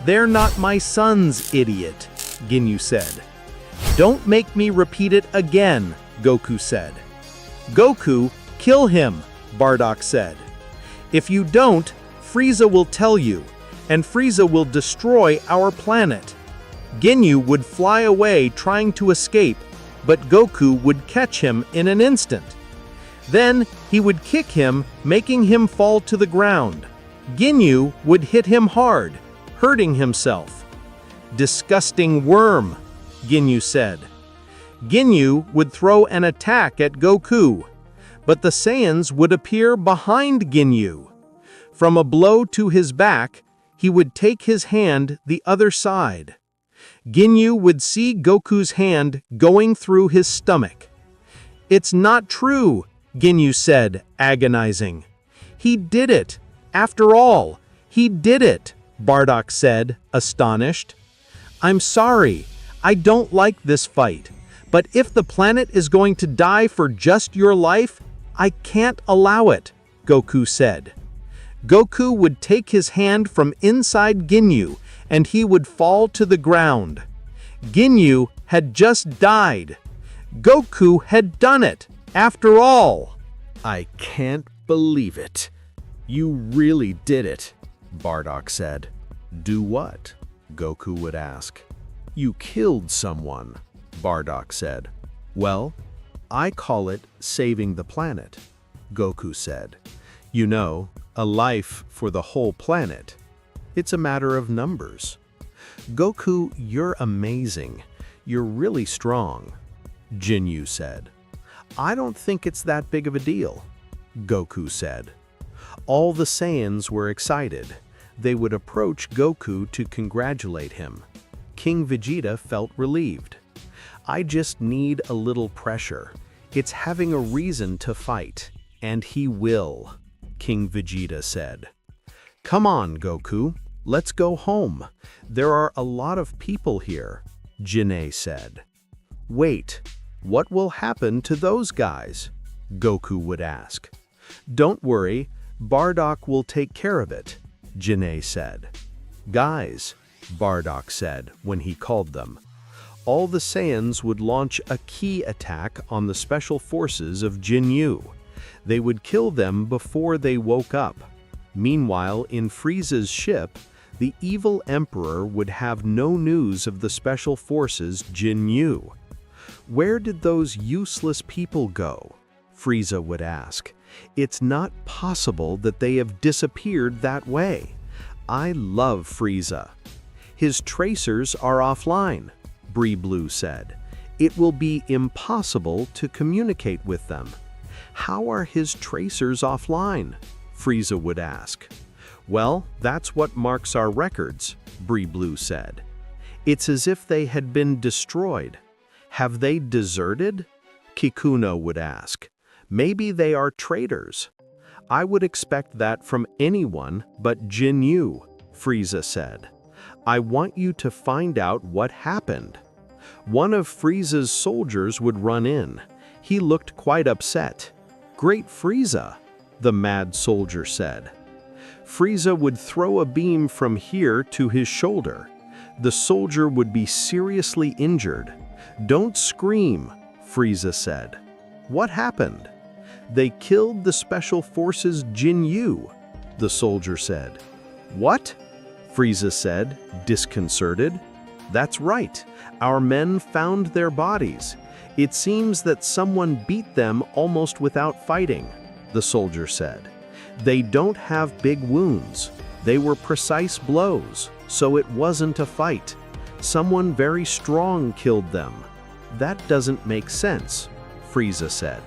S2: "They're not my sons, idiot," Ginyu said. "Don't make me repeat it again," Goku said. "Goku, kill him," Bardock said. "If you don't, Frieza will tell you, and Frieza will destroy our planet." Ginyu would fly away trying to escape, but Goku would catch him in an instant. Then he would kick him, making him fall to the ground. Ginyu would hit him hard, hurting himself. "Disgusting worm," Ginyu said. Ginyu would throw an attack at Goku, but the Saiyans would appear behind Ginyu. From a blow to his back, he would take his hand the other side. Ginyu would see Goku's hand going through his stomach. "It's not true," Ginyu said, agonizing. "He did it. After all, he did it," Bardock said, astonished. "I'm sorry. I don't like this fight. But if the planet is going to die for just your life, I can't allow it," Goku said. Goku would take his hand from inside Ginyu, and he would fall to the ground. Ginyu had just died. Goku had done it, after all.
S1: "I can't believe it. You really did it," Bardock said. "Do what?" Goku would ask. "You killed someone," Bardock said. "Well, I call it saving the planet," Goku said. "You know, a life for the whole planet. It's a matter of numbers." "Goku, you're amazing. You're really strong," Ginyu said. "I don't think it's that big of a deal," Goku said. All the Saiyans were excited. They would approach Goku to congratulate him. King Vegeta felt relieved. "I just need a little pressure. It's having a reason to fight, and he will," King Vegeta said. "Come on, Goku. Let's go home. There are a lot of people here," Jinei said. "Wait, what will happen to those guys?" Goku would ask. "Don't worry, Bardock will take care of it," Jinei said. "Guys," Bardock said when he called them. All the Saiyans would launch a key attack on the special forces of Ginyu. They would kill them before they woke up. Meanwhile, in Frieza's ship, the evil Emperor would have no news of the special forces Ginyu. "Where did those useless people go?" Frieza would ask. "It's not possible that they have disappeared that way. I love Frieza." "His tracers are offline," Blue said. "It will be impossible to communicate with them." "How are his tracers offline?" Frieza would ask. "Well, that's what marks our records," Blue said. "It's as if they had been destroyed." "Have they deserted?" Kikuno would ask. "Maybe they are traitors." "I would expect that from anyone but Ginyu," Frieza said. "I want you to find out what happened." One of Frieza's soldiers would run in. He looked quite upset. "Great Frieza," the mad soldier said. Frieza would throw a beam from here to his shoulder. The soldier would be seriously injured. "Don't scream," Frieza said. "What happened?" "They killed the special forces Ginyu," the soldier said. "What?" Frieza said, disconcerted. "That's right. Our men found their bodies. It seems that someone beat them almost without fighting," the soldier said. "They don't have big wounds. They were precise blows, so it wasn't a fight. Someone very strong killed them." "That doesn't make sense," Frieza said.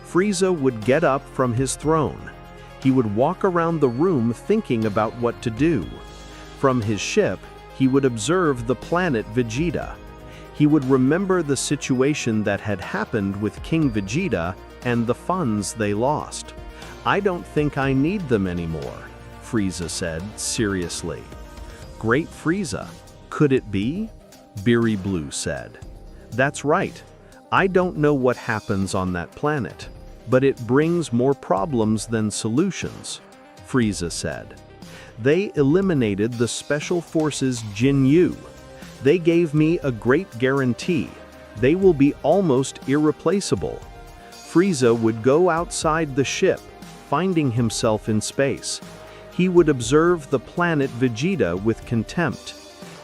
S1: Frieza would get up from his throne. He would walk around the room thinking about what to do. From his ship, he would observe the planet Vegeta.
S2: He would remember the situation that had happened with King Vegeta and the funds they lost. "I don't think I need them anymore," Frieza said seriously. "Great Frieza, could it be?" Beery Blue said. "That's right. I don't know what happens on that planet, but it brings more problems than solutions," Frieza said. "They eliminated the Special Forces Jinyu. They gave me a great guarantee. They will be almost irreplaceable." Frieza would go outside the ship, finding himself in space. He would observe the planet Vegeta with contempt.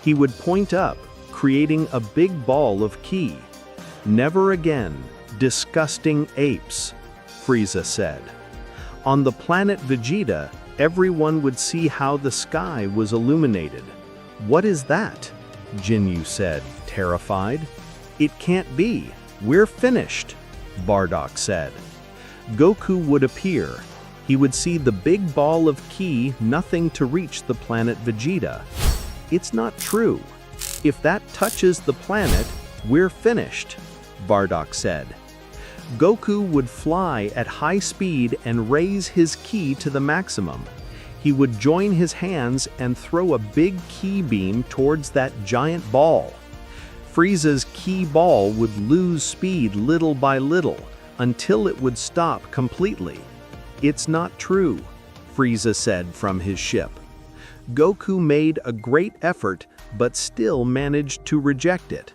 S2: He would point up, creating a big ball of ki. "Never again, disgusting apes," Frieza said. On the planet Vegeta, everyone would see how the sky was illuminated. "What is that?" Jinyu said, terrified. "It can't be. We're finished," Bardock said. Goku would appear. He would see the big ball of ki, nothing to reach the planet Vegeta. "It's not true. If that touches the planet, we're finished," Bardock said. Goku would fly at high speed and raise his ki to the maximum. He would join his hands and throw a big ki beam towards that giant ball. Frieza's ki ball would lose speed little by little until it would stop completely. "It's not true," Frieza said from his ship. Goku made a great effort but still managed to reject it.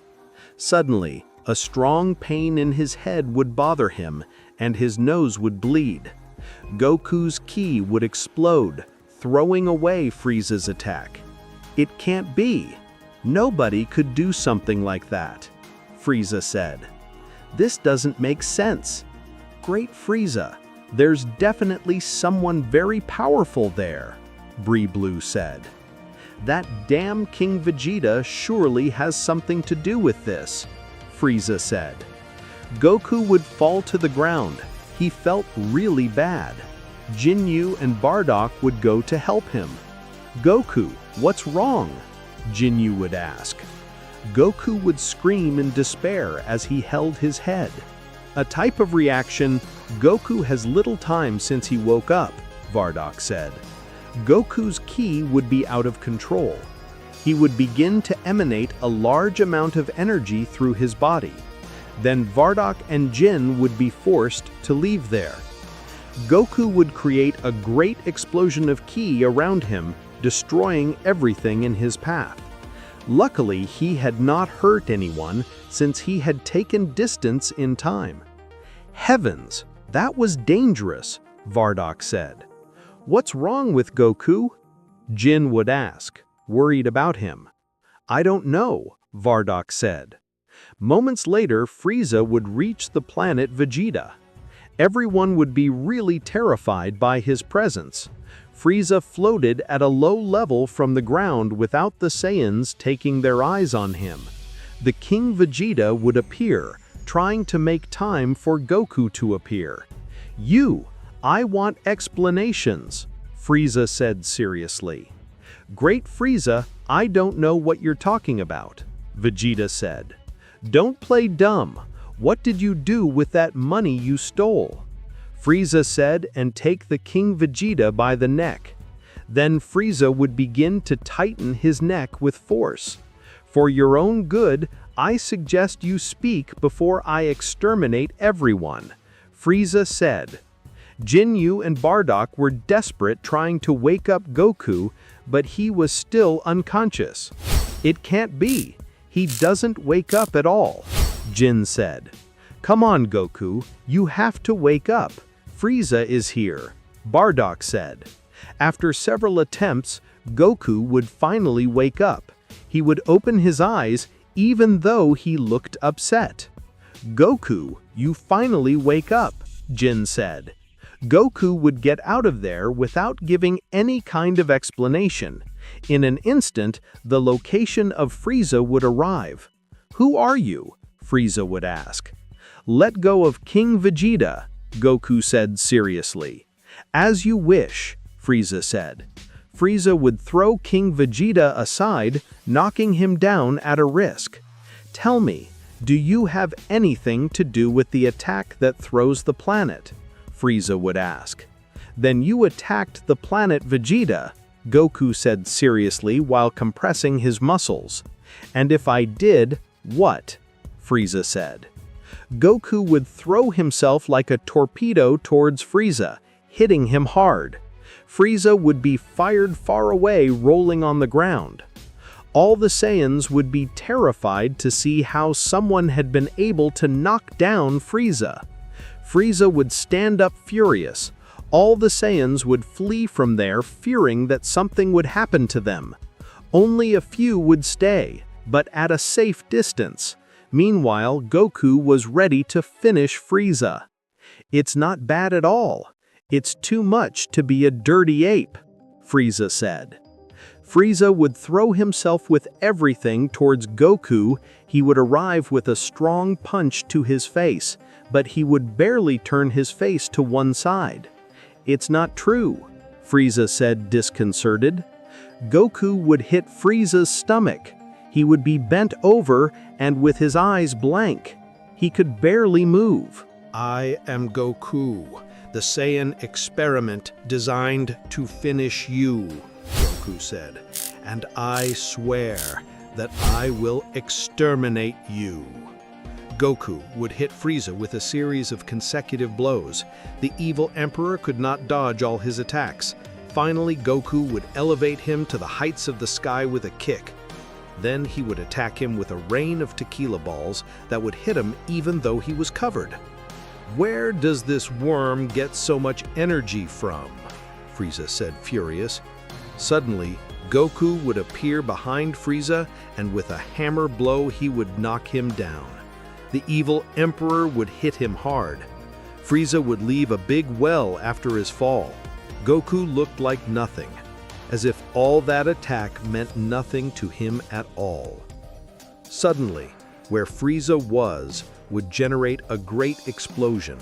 S2: Suddenly, a strong pain in his head would bother him and his nose would bleed. Goku's ki would explode, throwing away Frieza's attack. "It can't be. Nobody could do something like that," Frieza said. "This doesn't make sense. Great Frieza, there's definitely someone very powerful there," Bree Blue said. "That damn King Vegeta surely has something to do with this," Frieza said. Goku would fall to the ground. He felt really bad. Jinyu and Bardock would go to help him. "Goku, what's wrong?" Jinyu would ask. Goku would scream in despair as he held his head. "A type of reaction, Goku has little time since he woke up," Bardock said. Goku's ki would be out of control. He would begin to emanate a large amount of energy through his body. Then Bardock and Jin would be forced to leave there. Goku would create a great explosion of ki around him, destroying everything in his path. Luckily, he had not hurt anyone since he had taken distance in time. "Heavens, that was dangerous," Bardock said. "What's wrong with Goku?" Jin would ask, worried about him. "I don't know," Bardock said. Moments later, Frieza would reach the planet Vegeta. Everyone would be really terrified by his presence. Frieza floated at a low level from the ground without the Saiyans taking their eyes on him. The King Vegeta would appear, trying to make time for Goku to appear. I want explanations," Frieza said seriously. "Great Frieza, I don't know what you're talking about," Vegeta said. "Don't play dumb. What did you do with that money you stole?" Frieza said, and take the King Vegeta by the neck. Then Frieza would begin to tighten his neck with force. "For your own good, I suggest you speak before I exterminate everyone," Frieza said. Jinyu and Bardock were desperate trying to wake up Goku, but he was still unconscious. "It can't be. He doesn't wake up at all," Jin said. "Come on, Goku, you have to wake up. Frieza is here," Bardock said. After several attempts, Goku would finally wake up. He would open his eyes even though he looked upset. "Goku, you finally wake up," Jin said. Goku would get out of there without giving any kind of explanation. In an instant, the location of Frieza would arrive. "Who are you?" Frieza would ask. "Let go of King Vegeta," Goku said seriously. "As you wish," Frieza said. Frieza would throw King Vegeta aside, knocking him down at a risk. Tell me, do you have anything to do with the attack that throws the planet? Frieza would ask. Then you attacked the planet Vegeta, Goku said seriously while compressing his muscles. And if I did, what? Frieza said. Goku would throw himself like a torpedo towards Frieza, hitting him hard. Frieza would be fired far away, rolling on the ground. All the Saiyans would be terrified to see how someone had been able to knock down Frieza. Frieza would stand up furious. All the Saiyans would flee from there, fearing that something would happen to them. Only a few would stay, but at a safe distance. Meanwhile, Goku was ready to finish Frieza. It's not bad at all. It's too much to be a dirty ape, Frieza said. Frieza would throw himself with everything towards Goku. He would arrive with a strong punch to his face, but he would barely turn his face to one side. It's not true, Frieza said, disconcerted. Goku would hit Frieza's stomach. He would be bent over and with his eyes blank. He could barely move.
S3: I am Goku, the Saiyan experiment designed to finish you, Goku said, and I swear that I will exterminate you. Goku would hit Frieza with a series of consecutive blows. The evil Emperor could not dodge all his attacks. Finally, Goku would elevate him to the heights of the sky with a kick. Then he would attack him with a rain of tequila balls that would hit him even though he was covered. Where does this worm get so much energy from? Frieza said, furious. Suddenly, Goku would appear behind Frieza, and with a hammer blow he would knock him down. The evil Emperor would hit him hard. Frieza would leave a big well after his fall. Goku looked like nothing, as if all that attack meant nothing to him at all. Suddenly, where Frieza was would generate a great explosion.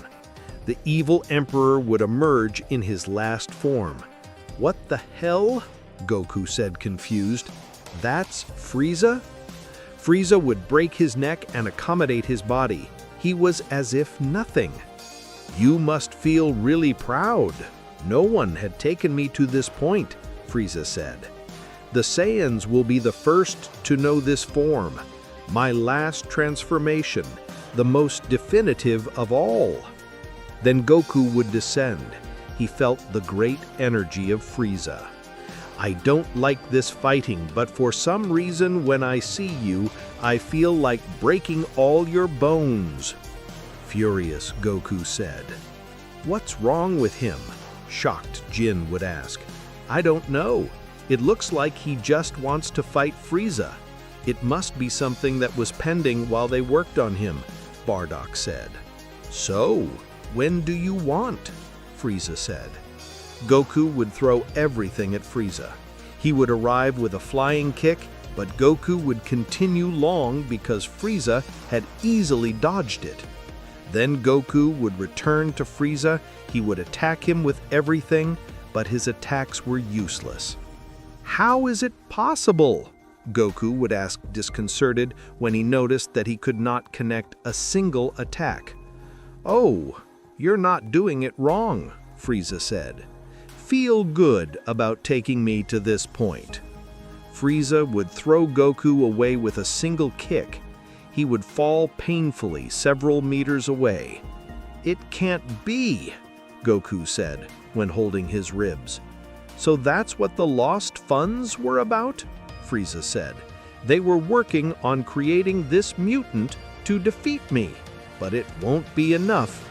S3: The evil Emperor would emerge in his last form. What the hell? Goku said, confused. That's Frieza? Frieza would break his neck and accommodate his body. He was as if nothing. You must feel really proud. No one had taken me to this point, Frieza said. The Saiyans will be the first to know this form. My last transformation, the most definitive of all. Then Goku would descend. He felt the great energy of Frieza. I don't like this fighting, but for some reason when I see you, I feel like breaking all your bones. Furious, Goku said. What's wrong with him? Shocked, Jin would ask. I don't know. It looks like he just wants to fight Frieza. It must be something that was pending while they worked on him, Bardock said. So, when do you want? Frieza said. Goku would throw everything at Frieza. He would arrive with a flying kick, but Goku would continue long because Frieza had easily dodged it. Then Goku would return to Frieza. He would attack him with everything, but his attacks were useless. How is it possible? Goku would ask, disconcerted, when he noticed that he could not connect a single attack. Oh, you're not doing it wrong, Frieza said. Feel good about taking me to this point. Frieza would throw Goku away with a single kick. He would fall painfully several meters away. It can't be, Goku said, when holding his ribs. So that's what the lost funds were about? Frieza said. They were working on creating this mutant to defeat me, but it won't be enough.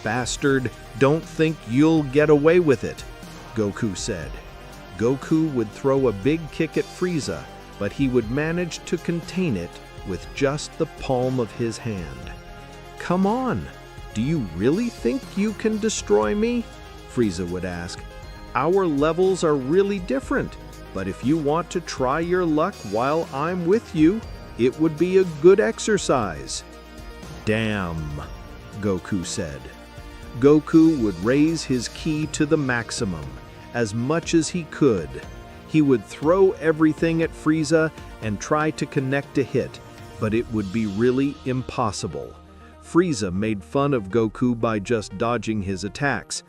S3: Bastard, don't think you'll get away with it, Goku said. Goku would throw a big kick at Frieza, but he would manage to contain it with just the palm of his hand. Come on, do you really think you can destroy me? Frieza would ask. Our levels are really different, but if you want to try your luck while I'm with you, it would be a good exercise. Damn, Goku said. Goku would raise his ki to the maximum, as much as he could. He would throw everything at Frieza and try to connect a hit. but it would be really impossible. Frieza made fun of Goku by just dodging his attacks.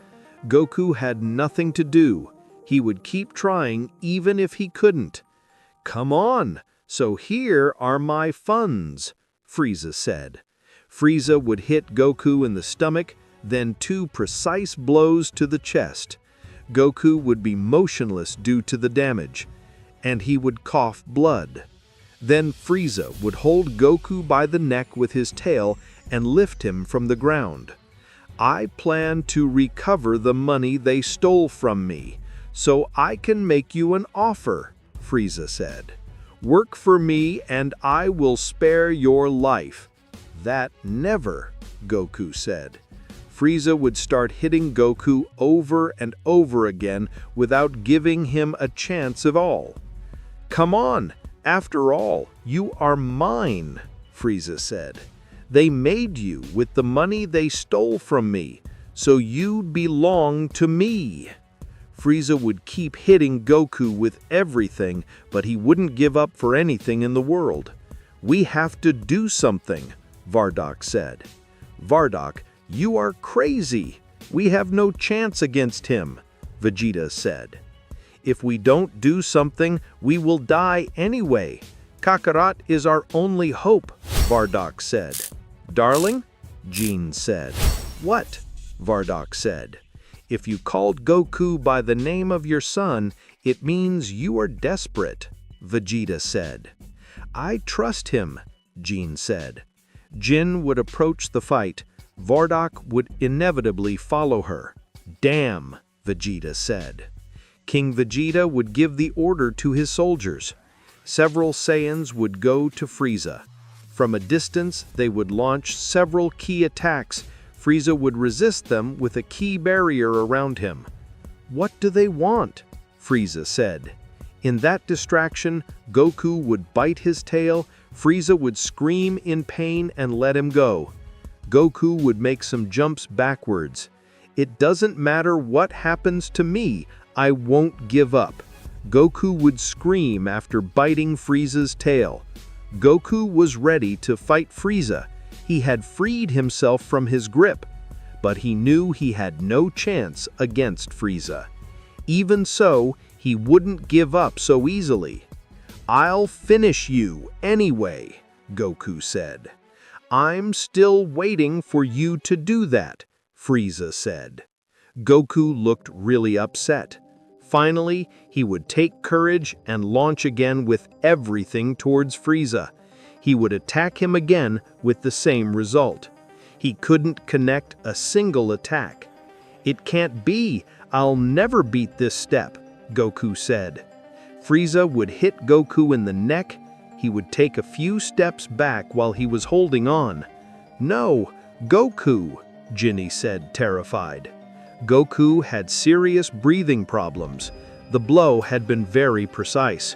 S3: Goku had nothing to do. He would keep trying even if he couldn't. "Come on, so here are my funds," Frieza said. Frieza would hit Goku in the stomach, then 2 precise blows to the chest. Goku would be motionless due to the damage, and he would cough blood. Then Frieza would hold Goku by the neck with his tail and lift him from the ground. "I plan to recover the money they stole from me, so I can make you an offer," Frieza said. "Work for me and I will spare your life." "That never," Goku said. Frieza would start hitting Goku over and over again without giving him a chance at all. "Come on, after all, you are mine," Frieza said. "They made you with the money they stole from me, so you belong to me." Frieza would keep hitting Goku with everything, but he wouldn't give up for anything in the world. "We have to do something," Bardock said. "Bardock, you are crazy. We have no chance against him," Vegeta said. "If we don't do something, we will die anyway. Kakarot is our only hope," Bardock said. "Darling?" Jean said. "What?" Bardock said. "If you called Goku by the name of your son, it means you are desperate," Vegeta said. "I trust him," Jean said. Jin would approach the fight. Bardock would inevitably follow her. "Damn," Vegeta said. King Vegeta would give the order to his soldiers. Several Saiyans would go to Frieza. From a distance, they would launch several key attacks. Frieza would resist them with a key barrier around him. "What do they want?" Frieza said. In that distraction, Goku would bite his tail, Frieza would scream in pain and let him go. Goku would make some jumps backwards. "It doesn't matter what happens to me, I won't give up." Goku would scream after biting Frieza's tail. Goku was ready to fight Frieza. He had freed himself from his grip, but he knew he had no chance against Frieza. Even so, he wouldn't give up so easily. "I'll finish you anyway," Goku said. "I'm still waiting for you to do that," Frieza said. Goku looked really upset. Finally, he would take courage and launch again with everything towards Frieza. He would attack him again with the same result. He couldn't connect a single attack. "It can't be, I'll never beat this step," Goku said. Frieza would hit Goku in the neck. He would take a few steps back while he was holding on. "No, Goku," Ginny said, terrified. Goku had serious breathing problems. The blow had been very precise.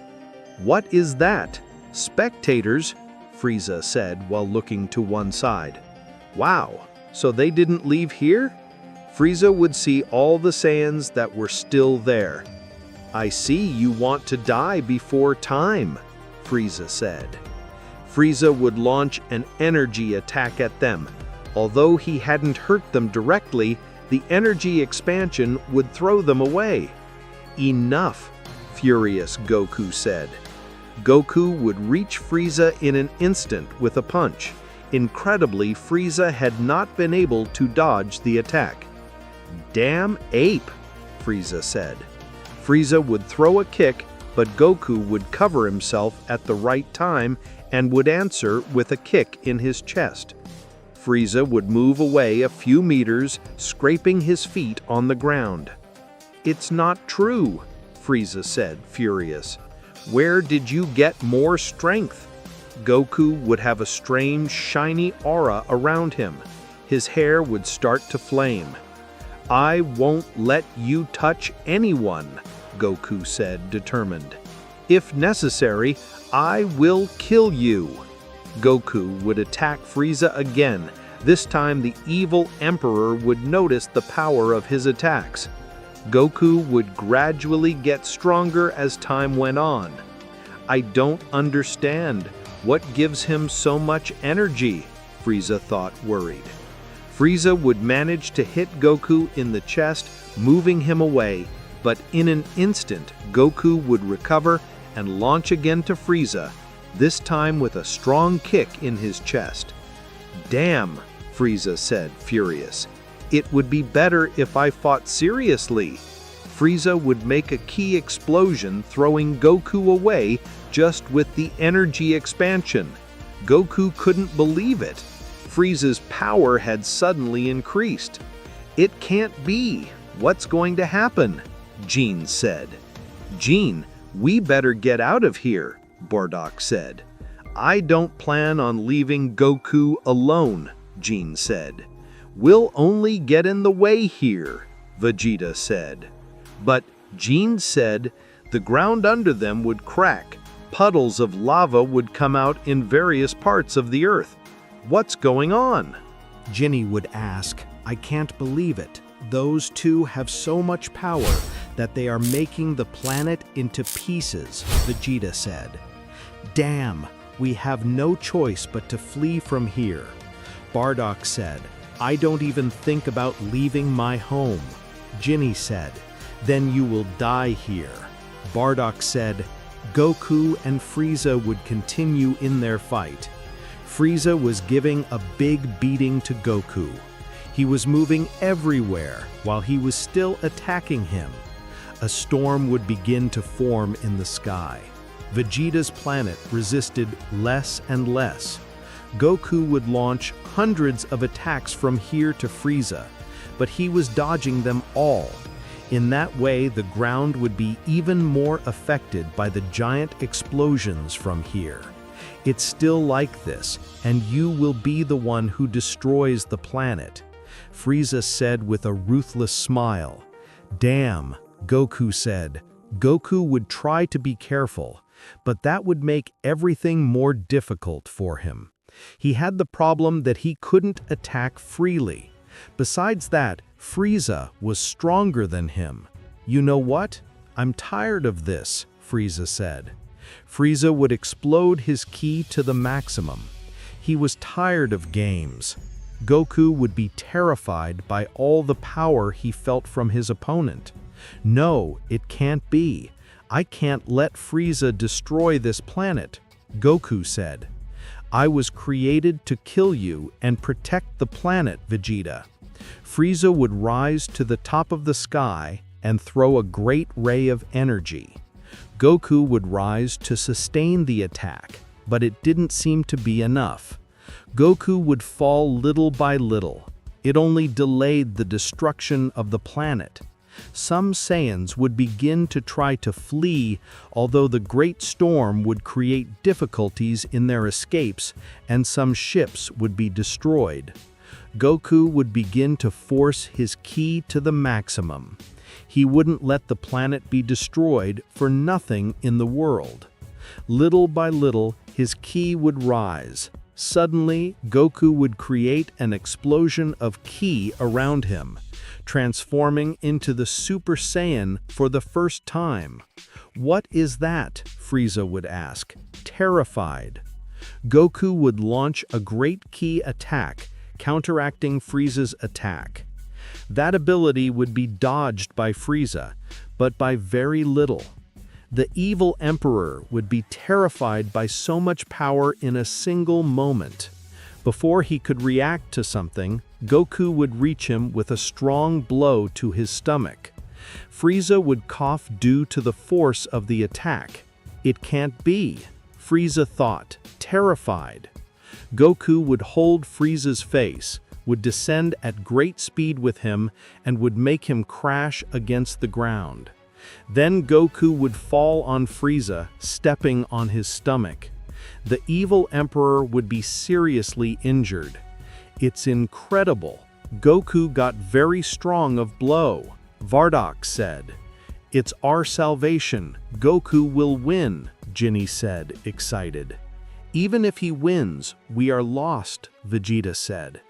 S3: "What is that? Spectators?" Frieza said while looking to one side. "Wow, so they didn't leave here?" Frieza would see all the Saiyans that were still there. "I see you want to die before time," Frieza said. Frieza would launch an energy attack at them. Although he hadn't hurt them directly, the energy expansion would throw them away. "Enough," furious Goku said. Goku would reach Frieza in an instant with a punch. Incredibly, Frieza had not been able to dodge the attack. "Damn ape," Frieza said. Frieza would throw a kick, but Goku would cover himself at the right time and would answer with a kick in his chest. Frieza would move away a few meters, scraping his feet on the ground. "It's not true," Frieza said, furious. "Where did you get more strength?" Goku would have a strange, shiny aura around him. His hair would start to flame. "I won't let you touch anyone," Goku said, determined. "If necessary, I will kill you." Goku would attack Frieza again. This time the evil Emperor would notice the power of his attacks. Goku would gradually get stronger as time went on. "I don't understand," What gives him so much energy? Frieza thought, worried. Frieza would manage to hit Goku in the chest, moving him away, but in an instant, Goku would recover and launch again to Frieza, this time with a strong kick in his chest. "Damn," Frieza said, furious. "It would be better if I fought seriously." Frieza would make a key explosion, throwing Goku away just with the energy expansion. Goku couldn't believe it. Frieza's power had suddenly increased. "It can't be. What's going to happen?" Jean said. "Jean, we better get out of here," Bardock said. "I don't plan on leaving Goku alone," Jean said. "We'll only get in the way here," Vegeta said. But Jean said the ground under them would crack. Puddles of lava would come out in various parts of the earth. "What's going on?"
S2: Ginny would ask. "I can't believe it. Those two have so much power that they are making the planet into pieces," Vegeta said. "Damn, we have no choice but to flee from here." Bardock said, "I don't even think about leaving my home." Ginny said, "Then you will die here." Bardock said, Goku and Frieza would continue in their fight. Frieza was giving a big beating to Goku. He was moving everywhere while he was still attacking him. A storm would begin to form in the sky. Vegeta's planet resisted less and less. Goku would launch hundreds of attacks from here to Frieza, but he was dodging them all. In that way, the ground would be even more affected by the giant explosions from here. It's still like this, and you will be the one who destroys the planet," Frieza said with a ruthless smile. "Damn," Goku said. Goku would try to be careful, but that would make everything more difficult for him. He had the problem that he couldn't attack freely. Besides that, Frieza was stronger than him. "You know what? I'm tired of this," Frieza said. Frieza would explode his ki to the maximum. He was tired of games. Goku would be terrified by all the power he felt from his opponent. "No, it can't be. I can't let Frieza destroy this planet," Goku said. "I was created to kill you and protect the planet, Vegeta." Frieza would rise to the top of the sky and throw a great ray of energy. Goku would rise to sustain the attack, but it didn't seem to be enough. Goku would fall little by little. It only delayed the destruction of the planet. Some Saiyans would begin to try to flee, although the great storm would create difficulties in their escapes and some ships would be destroyed. Goku would begin to force his ki to the maximum. He wouldn't let the planet be destroyed for nothing in the world. Little by little, his ki would rise. Suddenly, Goku would create an explosion of ki around him, transforming into the Super Saiyan for the first time. "What is that?" Frieza would ask, terrified. Goku would launch a great ki attack, counteracting Frieza's attack. That ability would be dodged by Frieza, but by very little. The evil Emperor would be terrified by so much power in a single moment. Before he could react to something, Goku would reach him with a strong blow to his stomach. Frieza would cough due to the force of the attack. "It can't be," Frieza thought, terrified. Goku would hold Frieza's face, would descend at great speed with him, and would make him crash against the ground. Then Goku would fall on Frieza, stepping on his stomach. The evil Emperor would be seriously injured. "It's incredible. Goku got very strong of blow," Bardock said. "It's our salvation. Goku will win," Ginny said, excited. "Even if he wins, we are lost," Vegeta said.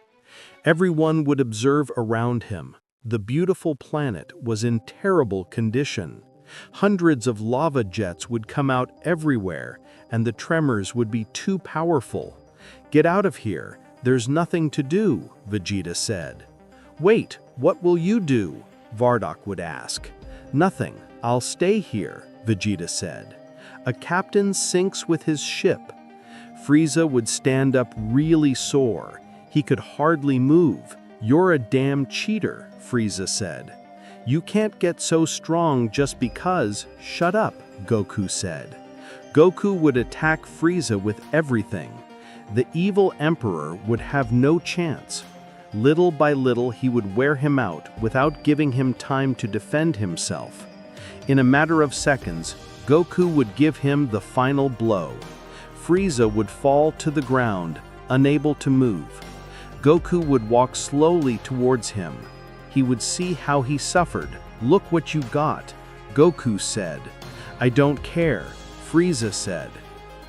S2: Everyone would observe around him. The beautiful planet was in terrible condition. Hundreds of lava jets would come out everywhere,
S3: and the tremors would be too powerful. "Get out of here. There's nothing to do," Vegeta said. "Wait, what will you do?" Bardock would ask. "Nothing. I'll stay here," Vegeta said. "A captain sinks with his ship." Frieza would stand up really sore. He could hardly move. "You're a damn cheater," Frieza said. "You can't get so strong just because." "Shut up," Goku said. Goku would attack Frieza with everything. The evil emperor would have no chance. Little by little he would wear him out without giving him time to defend himself. In a matter of seconds, Goku would give him the final blow. Frieza would fall to the ground, unable to move. Goku would walk slowly towards him. He would see how he suffered. "Look what you got," Goku said. "I don't care," Frieza said.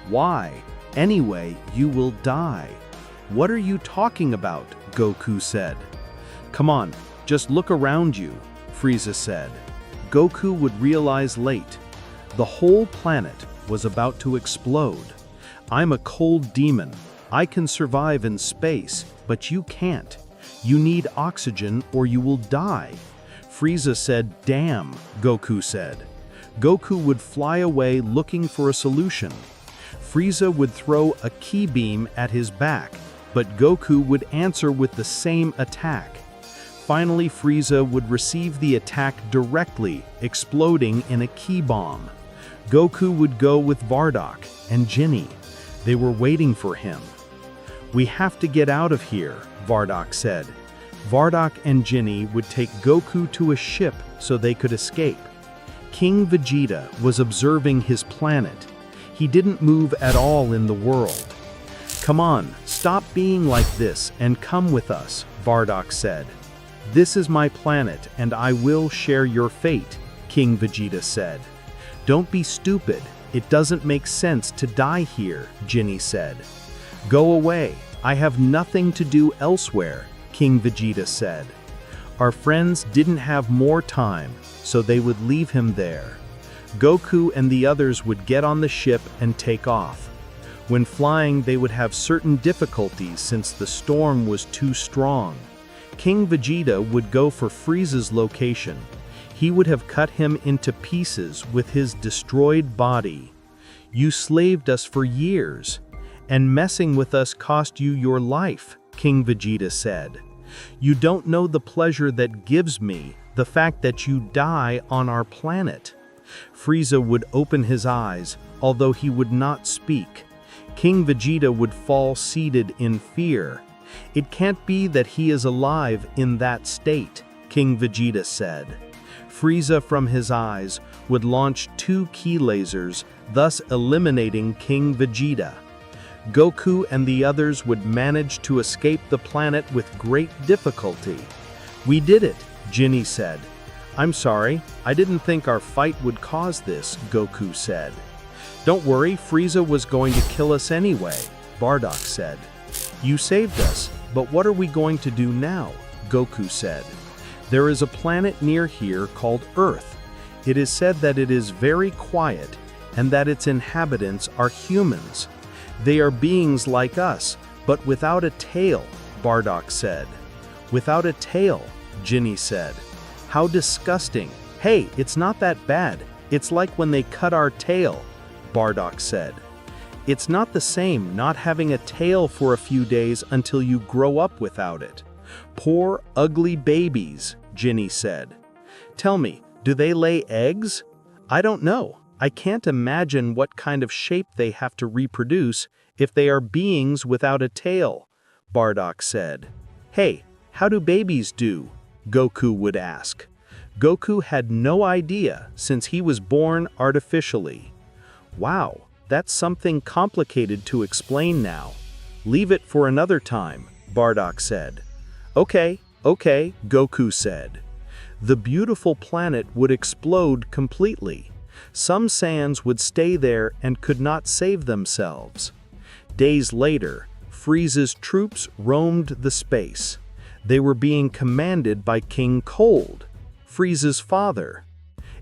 S3: "Why? Anyway, you will die." "What are you talking about?" Goku said. "Come on, just look around you," Frieza said. Goku would realize late. The whole planet was about to explode. "I'm a cold demon. I can survive in space, but you can't. You need oxygen or you will die." Frieza said, "Damn," Goku said. Goku would fly away looking for a solution. Frieza would throw a ki beam at his back, but Goku would answer with the same attack. Finally, Frieza would receive the attack directly, exploding in a ki bomb. Goku would go with Bardock and Ginny. They were waiting for him. "We have to get out of here," Bardock said. Bardock and Ginny would take Goku to a ship so they could escape. King Vegeta was observing his planet. He didn't move at all in the world. "Come on, stop being like this and come with us," Bardock said. "This is my planet and I will share your fate," King Vegeta said. "Don't be stupid. It doesn't make sense to die here," Ginny said. "Go away. I have nothing to do elsewhere," King Vegeta said. Our friends didn't have more time, so they would leave him there. Goku and the others would get on the ship and take off. When flying, they would have certain difficulties since the storm was too strong. King Vegeta would go for Frieza's location. He would have cut him into pieces with his destroyed body. "You slaved us for years, and messing with us cost you your life," King Vegeta said. "You don't know the pleasure that gives me, the fact that you die on our planet." Frieza would open his eyes, although he would not speak. King Vegeta would fall seated in fear. "It can't be that he is alive in that state," King Vegeta said. Frieza from his eyes would launch 2 ki lasers, thus eliminating King Vegeta. Goku and the others would manage to escape the planet with great difficulty. "We did it," Ginny said. "I'm sorry, I didn't think our fight would cause this," Goku said. "Don't worry, Frieza was going to kill us anyway," Bardock said. "You saved us, but what are we going to do now?" Goku said. "There is a planet near here called Earth. It is said that it is very quiet and that its inhabitants are humans. They are beings like us, but without a tail," Bardock said. "Without a tail," Ginny said. "How disgusting. Hey, it's not that bad. It's like when they cut our tail," Bardock said. "It's not the same not having a tail for a few days until you grow up without it." "Poor, ugly babies," Ginny said. "Tell me, do they lay eggs?" "I don't know. I can't imagine what kind of shape they have to reproduce if they are beings without a tail," Bardock said. "Hey, how do babies do?" Goku would ask. Goku had no idea since he was born artificially. "Wow, that's something complicated to explain now. Leave it for another time," Bardock said. Okay, Goku said. The beautiful planet would explode completely. Some Saiyans would stay there and could not save themselves. Days later, Frieza's troops roamed the space. They were being commanded by King Cold, Frieza's father.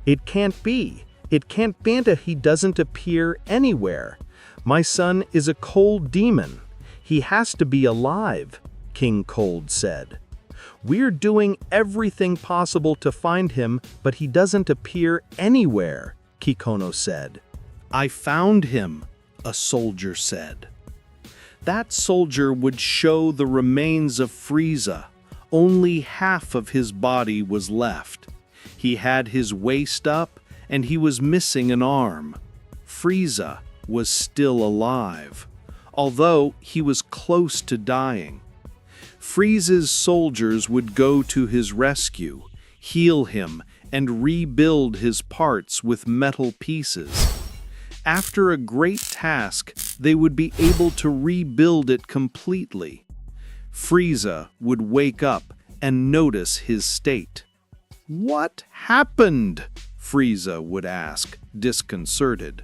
S3: "It can't be. It can't be that he doesn't appear anywhere."
S2: My son is a cold demon. He has to be alive, King Cold said. We're doing everything possible to find him, but he doesn't appear anywhere, Kikono said.
S3: I found him, a soldier said. That soldier would show the remains of Frieza. Only half of his body was left. He had his waist up, and he was missing an arm. Frieza was still alive, although he was close to dying. Frieza's soldiers would go to his rescue, heal him, and rebuild his parts with metal pieces. After a great task, they would be able to rebuild it completely. Frieza would wake up and notice his state. "What happened?" Frieza would ask, disconcerted.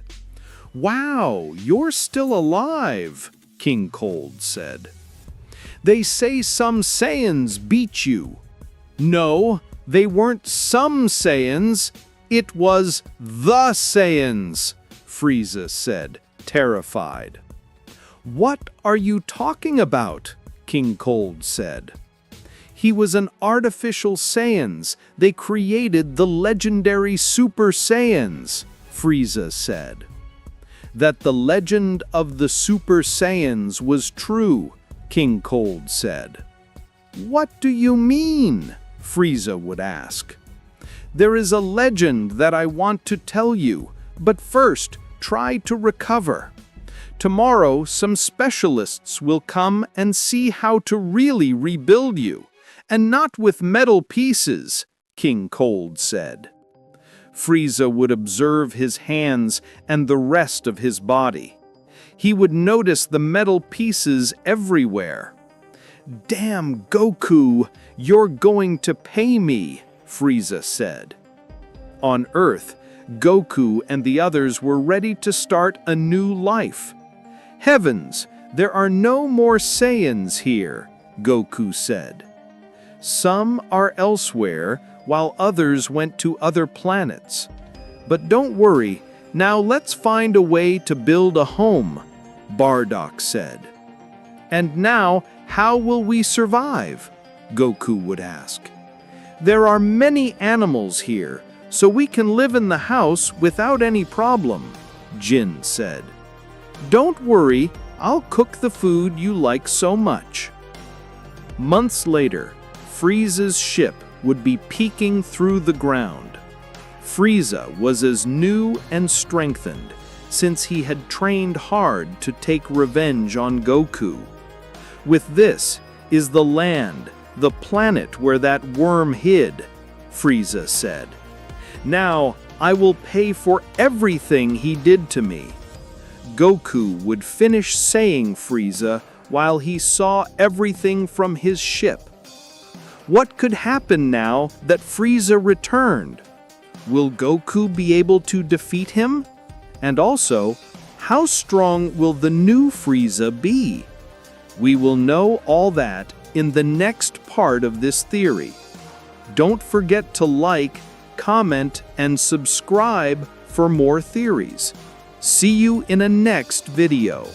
S3: "Wow, you're still alive," King Cold said. "They say some Saiyans beat you." "No, they weren't some Saiyans. It was the Saiyans," Frieza said, terrified. "What are you talking about?" King Cold said. "He was an artificial Saiyans. They created the legendary Super Saiyans," Frieza said. "That the legend of the Super Saiyans was true," King Cold said. "What do you mean?" Frieza would ask. "There is a legend that I want to tell you, but first, try to recover. Tomorrow, some specialists will come and see how to really rebuild you, and not with metal pieces," King Cold said. Frieza would observe his hands and the rest of his body. He would notice the metal pieces everywhere. "Damn, Goku, you're going to pay me," Frieza said. On Earth, Goku and the others were ready to start a new life. "Heavens, there are no more Saiyans here," Goku said. "Some are elsewhere, while others went to other planets. But don't worry, now let's find a way to build a home," Bardock said. "And now, how will we survive?" Goku would ask. "There are many animals here, so we can live in the house without any problem," Jin said. "Don't worry, I'll cook the food you like so much." Months later, Frieza's ship would be peeking through the ground. Frieza was as new and strengthened, since he had trained hard to take revenge on Goku. "With this is the land, the planet where that worm hid," Frieza said. "Now I will pay for everything he did to me." Goku would finish saying Frieza while he saw everything from his ship. What could happen now that Frieza returned? Will Goku be able to defeat him? And also, how strong will the new Frieza be? We will know all that in the next part of this theory. Don't forget to like, comment, and subscribe for more theories. See you in a next video.